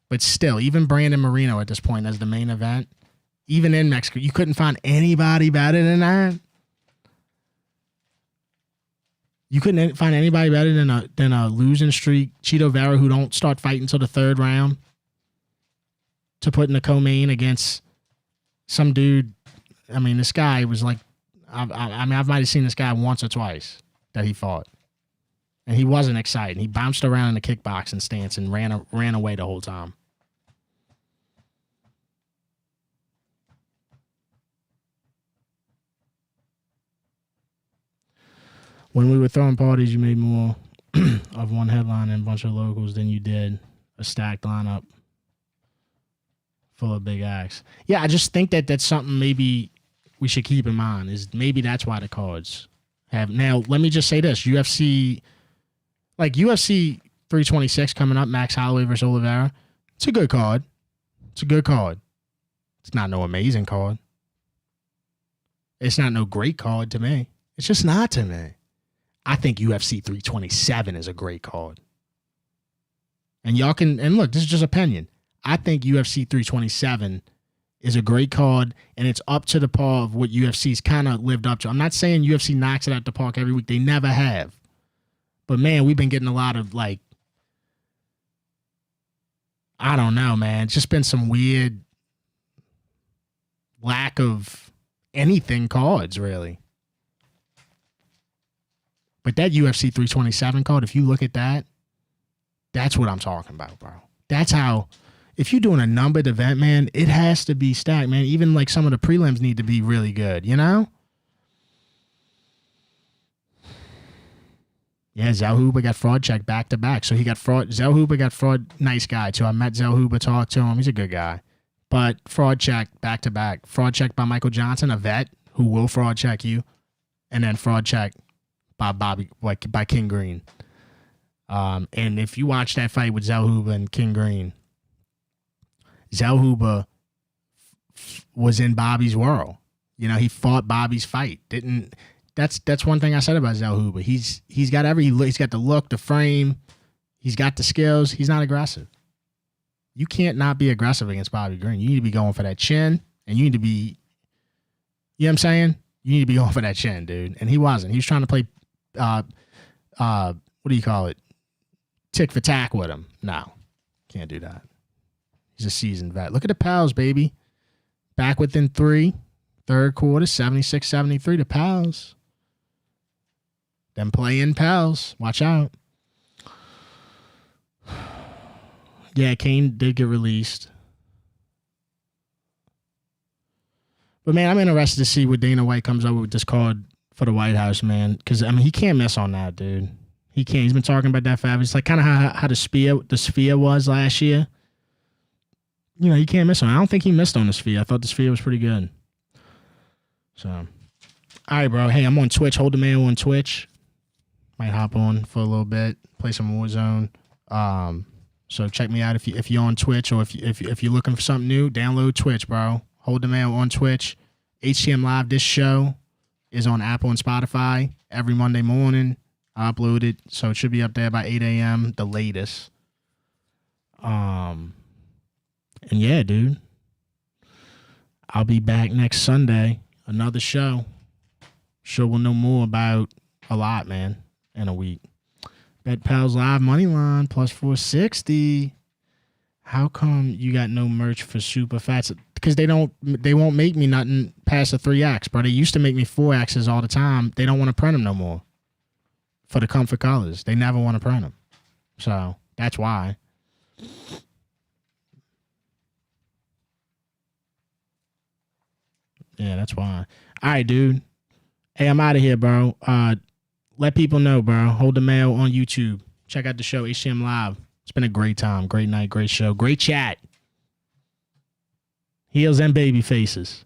But still, even Brandon Moreno at this point as the main event, even in Mexico, you couldn't find anybody better than that. You couldn't find anybody better than a losing streak Chito Vera who don't start fighting until the third round to put in the co-main against some dude. I mean, this guy was like, I might have seen this guy once or twice that he fought. And he wasn't excited. He bounced around in the kickboxing stance and ran away the whole time. When we were throwing parties, you made more of one headline and a bunch of locals than you did a stacked lineup full of big acts. Yeah, I just think that that's something maybe we should keep in mind, is maybe that's why the cards have. Now, let me just say this. UFC 326 coming up, Max Holloway versus Oliveira. It's a good card. It's a good card. It's not no amazing card. It's not no great card to me. It's just not to me. I think UFC 327 is a great card. And y'all can, and look, this is just opinion. I think UFC 327 is a great card, and it's up to the par of what UFC's kind of lived up to. I'm not saying UFC knocks it out the park every week. They never have. But, man, we've been getting a lot of, like, I don't know, man. It's just been some weird lack of anything cards, really. But that UFC 327 card, if you look at that, that's what I'm talking about, bro. That's how, if you're doing a numbered event, man, it has to be stacked, man. Even like some of the prelims need to be really good, you know? Yeah, Zellhuber got fraud check back to back. So he got fraud. Zellhuber got fraud. Nice guy, too. I met Zellhuber, talked to him. He's a good guy. But fraud check back to back. Fraud check by Michael Johnson, a vet who will fraud check you. And then fraud check by King Green. And if you watch that fight with Zellhuber and King Green, Zellhuber was in Bobby's world. You know, he fought Bobby's fight. That's one thing I said about Zellhuber. He's got he's got the look, the frame, he's got the skills. He's not aggressive. You can't not be aggressive against Bobby Green. You need to be going for that chin, and you need to be, you know what I'm saying? You need to be going for that chin, dude. And he wasn't. He was trying to play what do you call it? Tick for tack with him. No, can't do that. He's a seasoned vet. Look at the Pels, baby. Back within 3, third quarter, 76-73. The Pels. Them playing Pels. Watch out. Yeah, Kane did get released. But, man, I'm interested to see what Dana White comes up with this card for the White House, man. Because, I mean, he can't miss on that, dude. He can't. He's been talking about that forever. It's like kind of how the Sphere was last year. You know, he can't miss on it. I don't think he missed on the Sphere. I thought the Sphere was pretty good. So, all right, bro. Hey, I'm on Twitch. Hold the Mayo on Twitch. Might hop on for a little bit, play some Warzone. So check me out if you're on Twitch, or if you're looking for something new, download Twitch, bro. Hold the Mayo on Twitch. HTM Live. This show is on Apple and Spotify every Monday morning. I upload it, so it should be up there by 8 a.m. the latest. And yeah, dude, I'll be back next Sunday. Another show. Sure we'll know more about a lot, man, in a week. Bet Pals Live money line plus 460. How come you got no merch for Super Fats? Because they won't make me nothing past a 3X, bro. They used to make me 4Xs all the time. They don't want to print them no more. For the comfort colors. They never want to print them. So that's why. Yeah, that's why. All right, dude. Hey, I'm out of here, bro. Let people know, bro. Hold the Mayo on YouTube. Check out the show, HTM Live. It's been a great time. Great night, great show. Great chat. Heels and baby faces.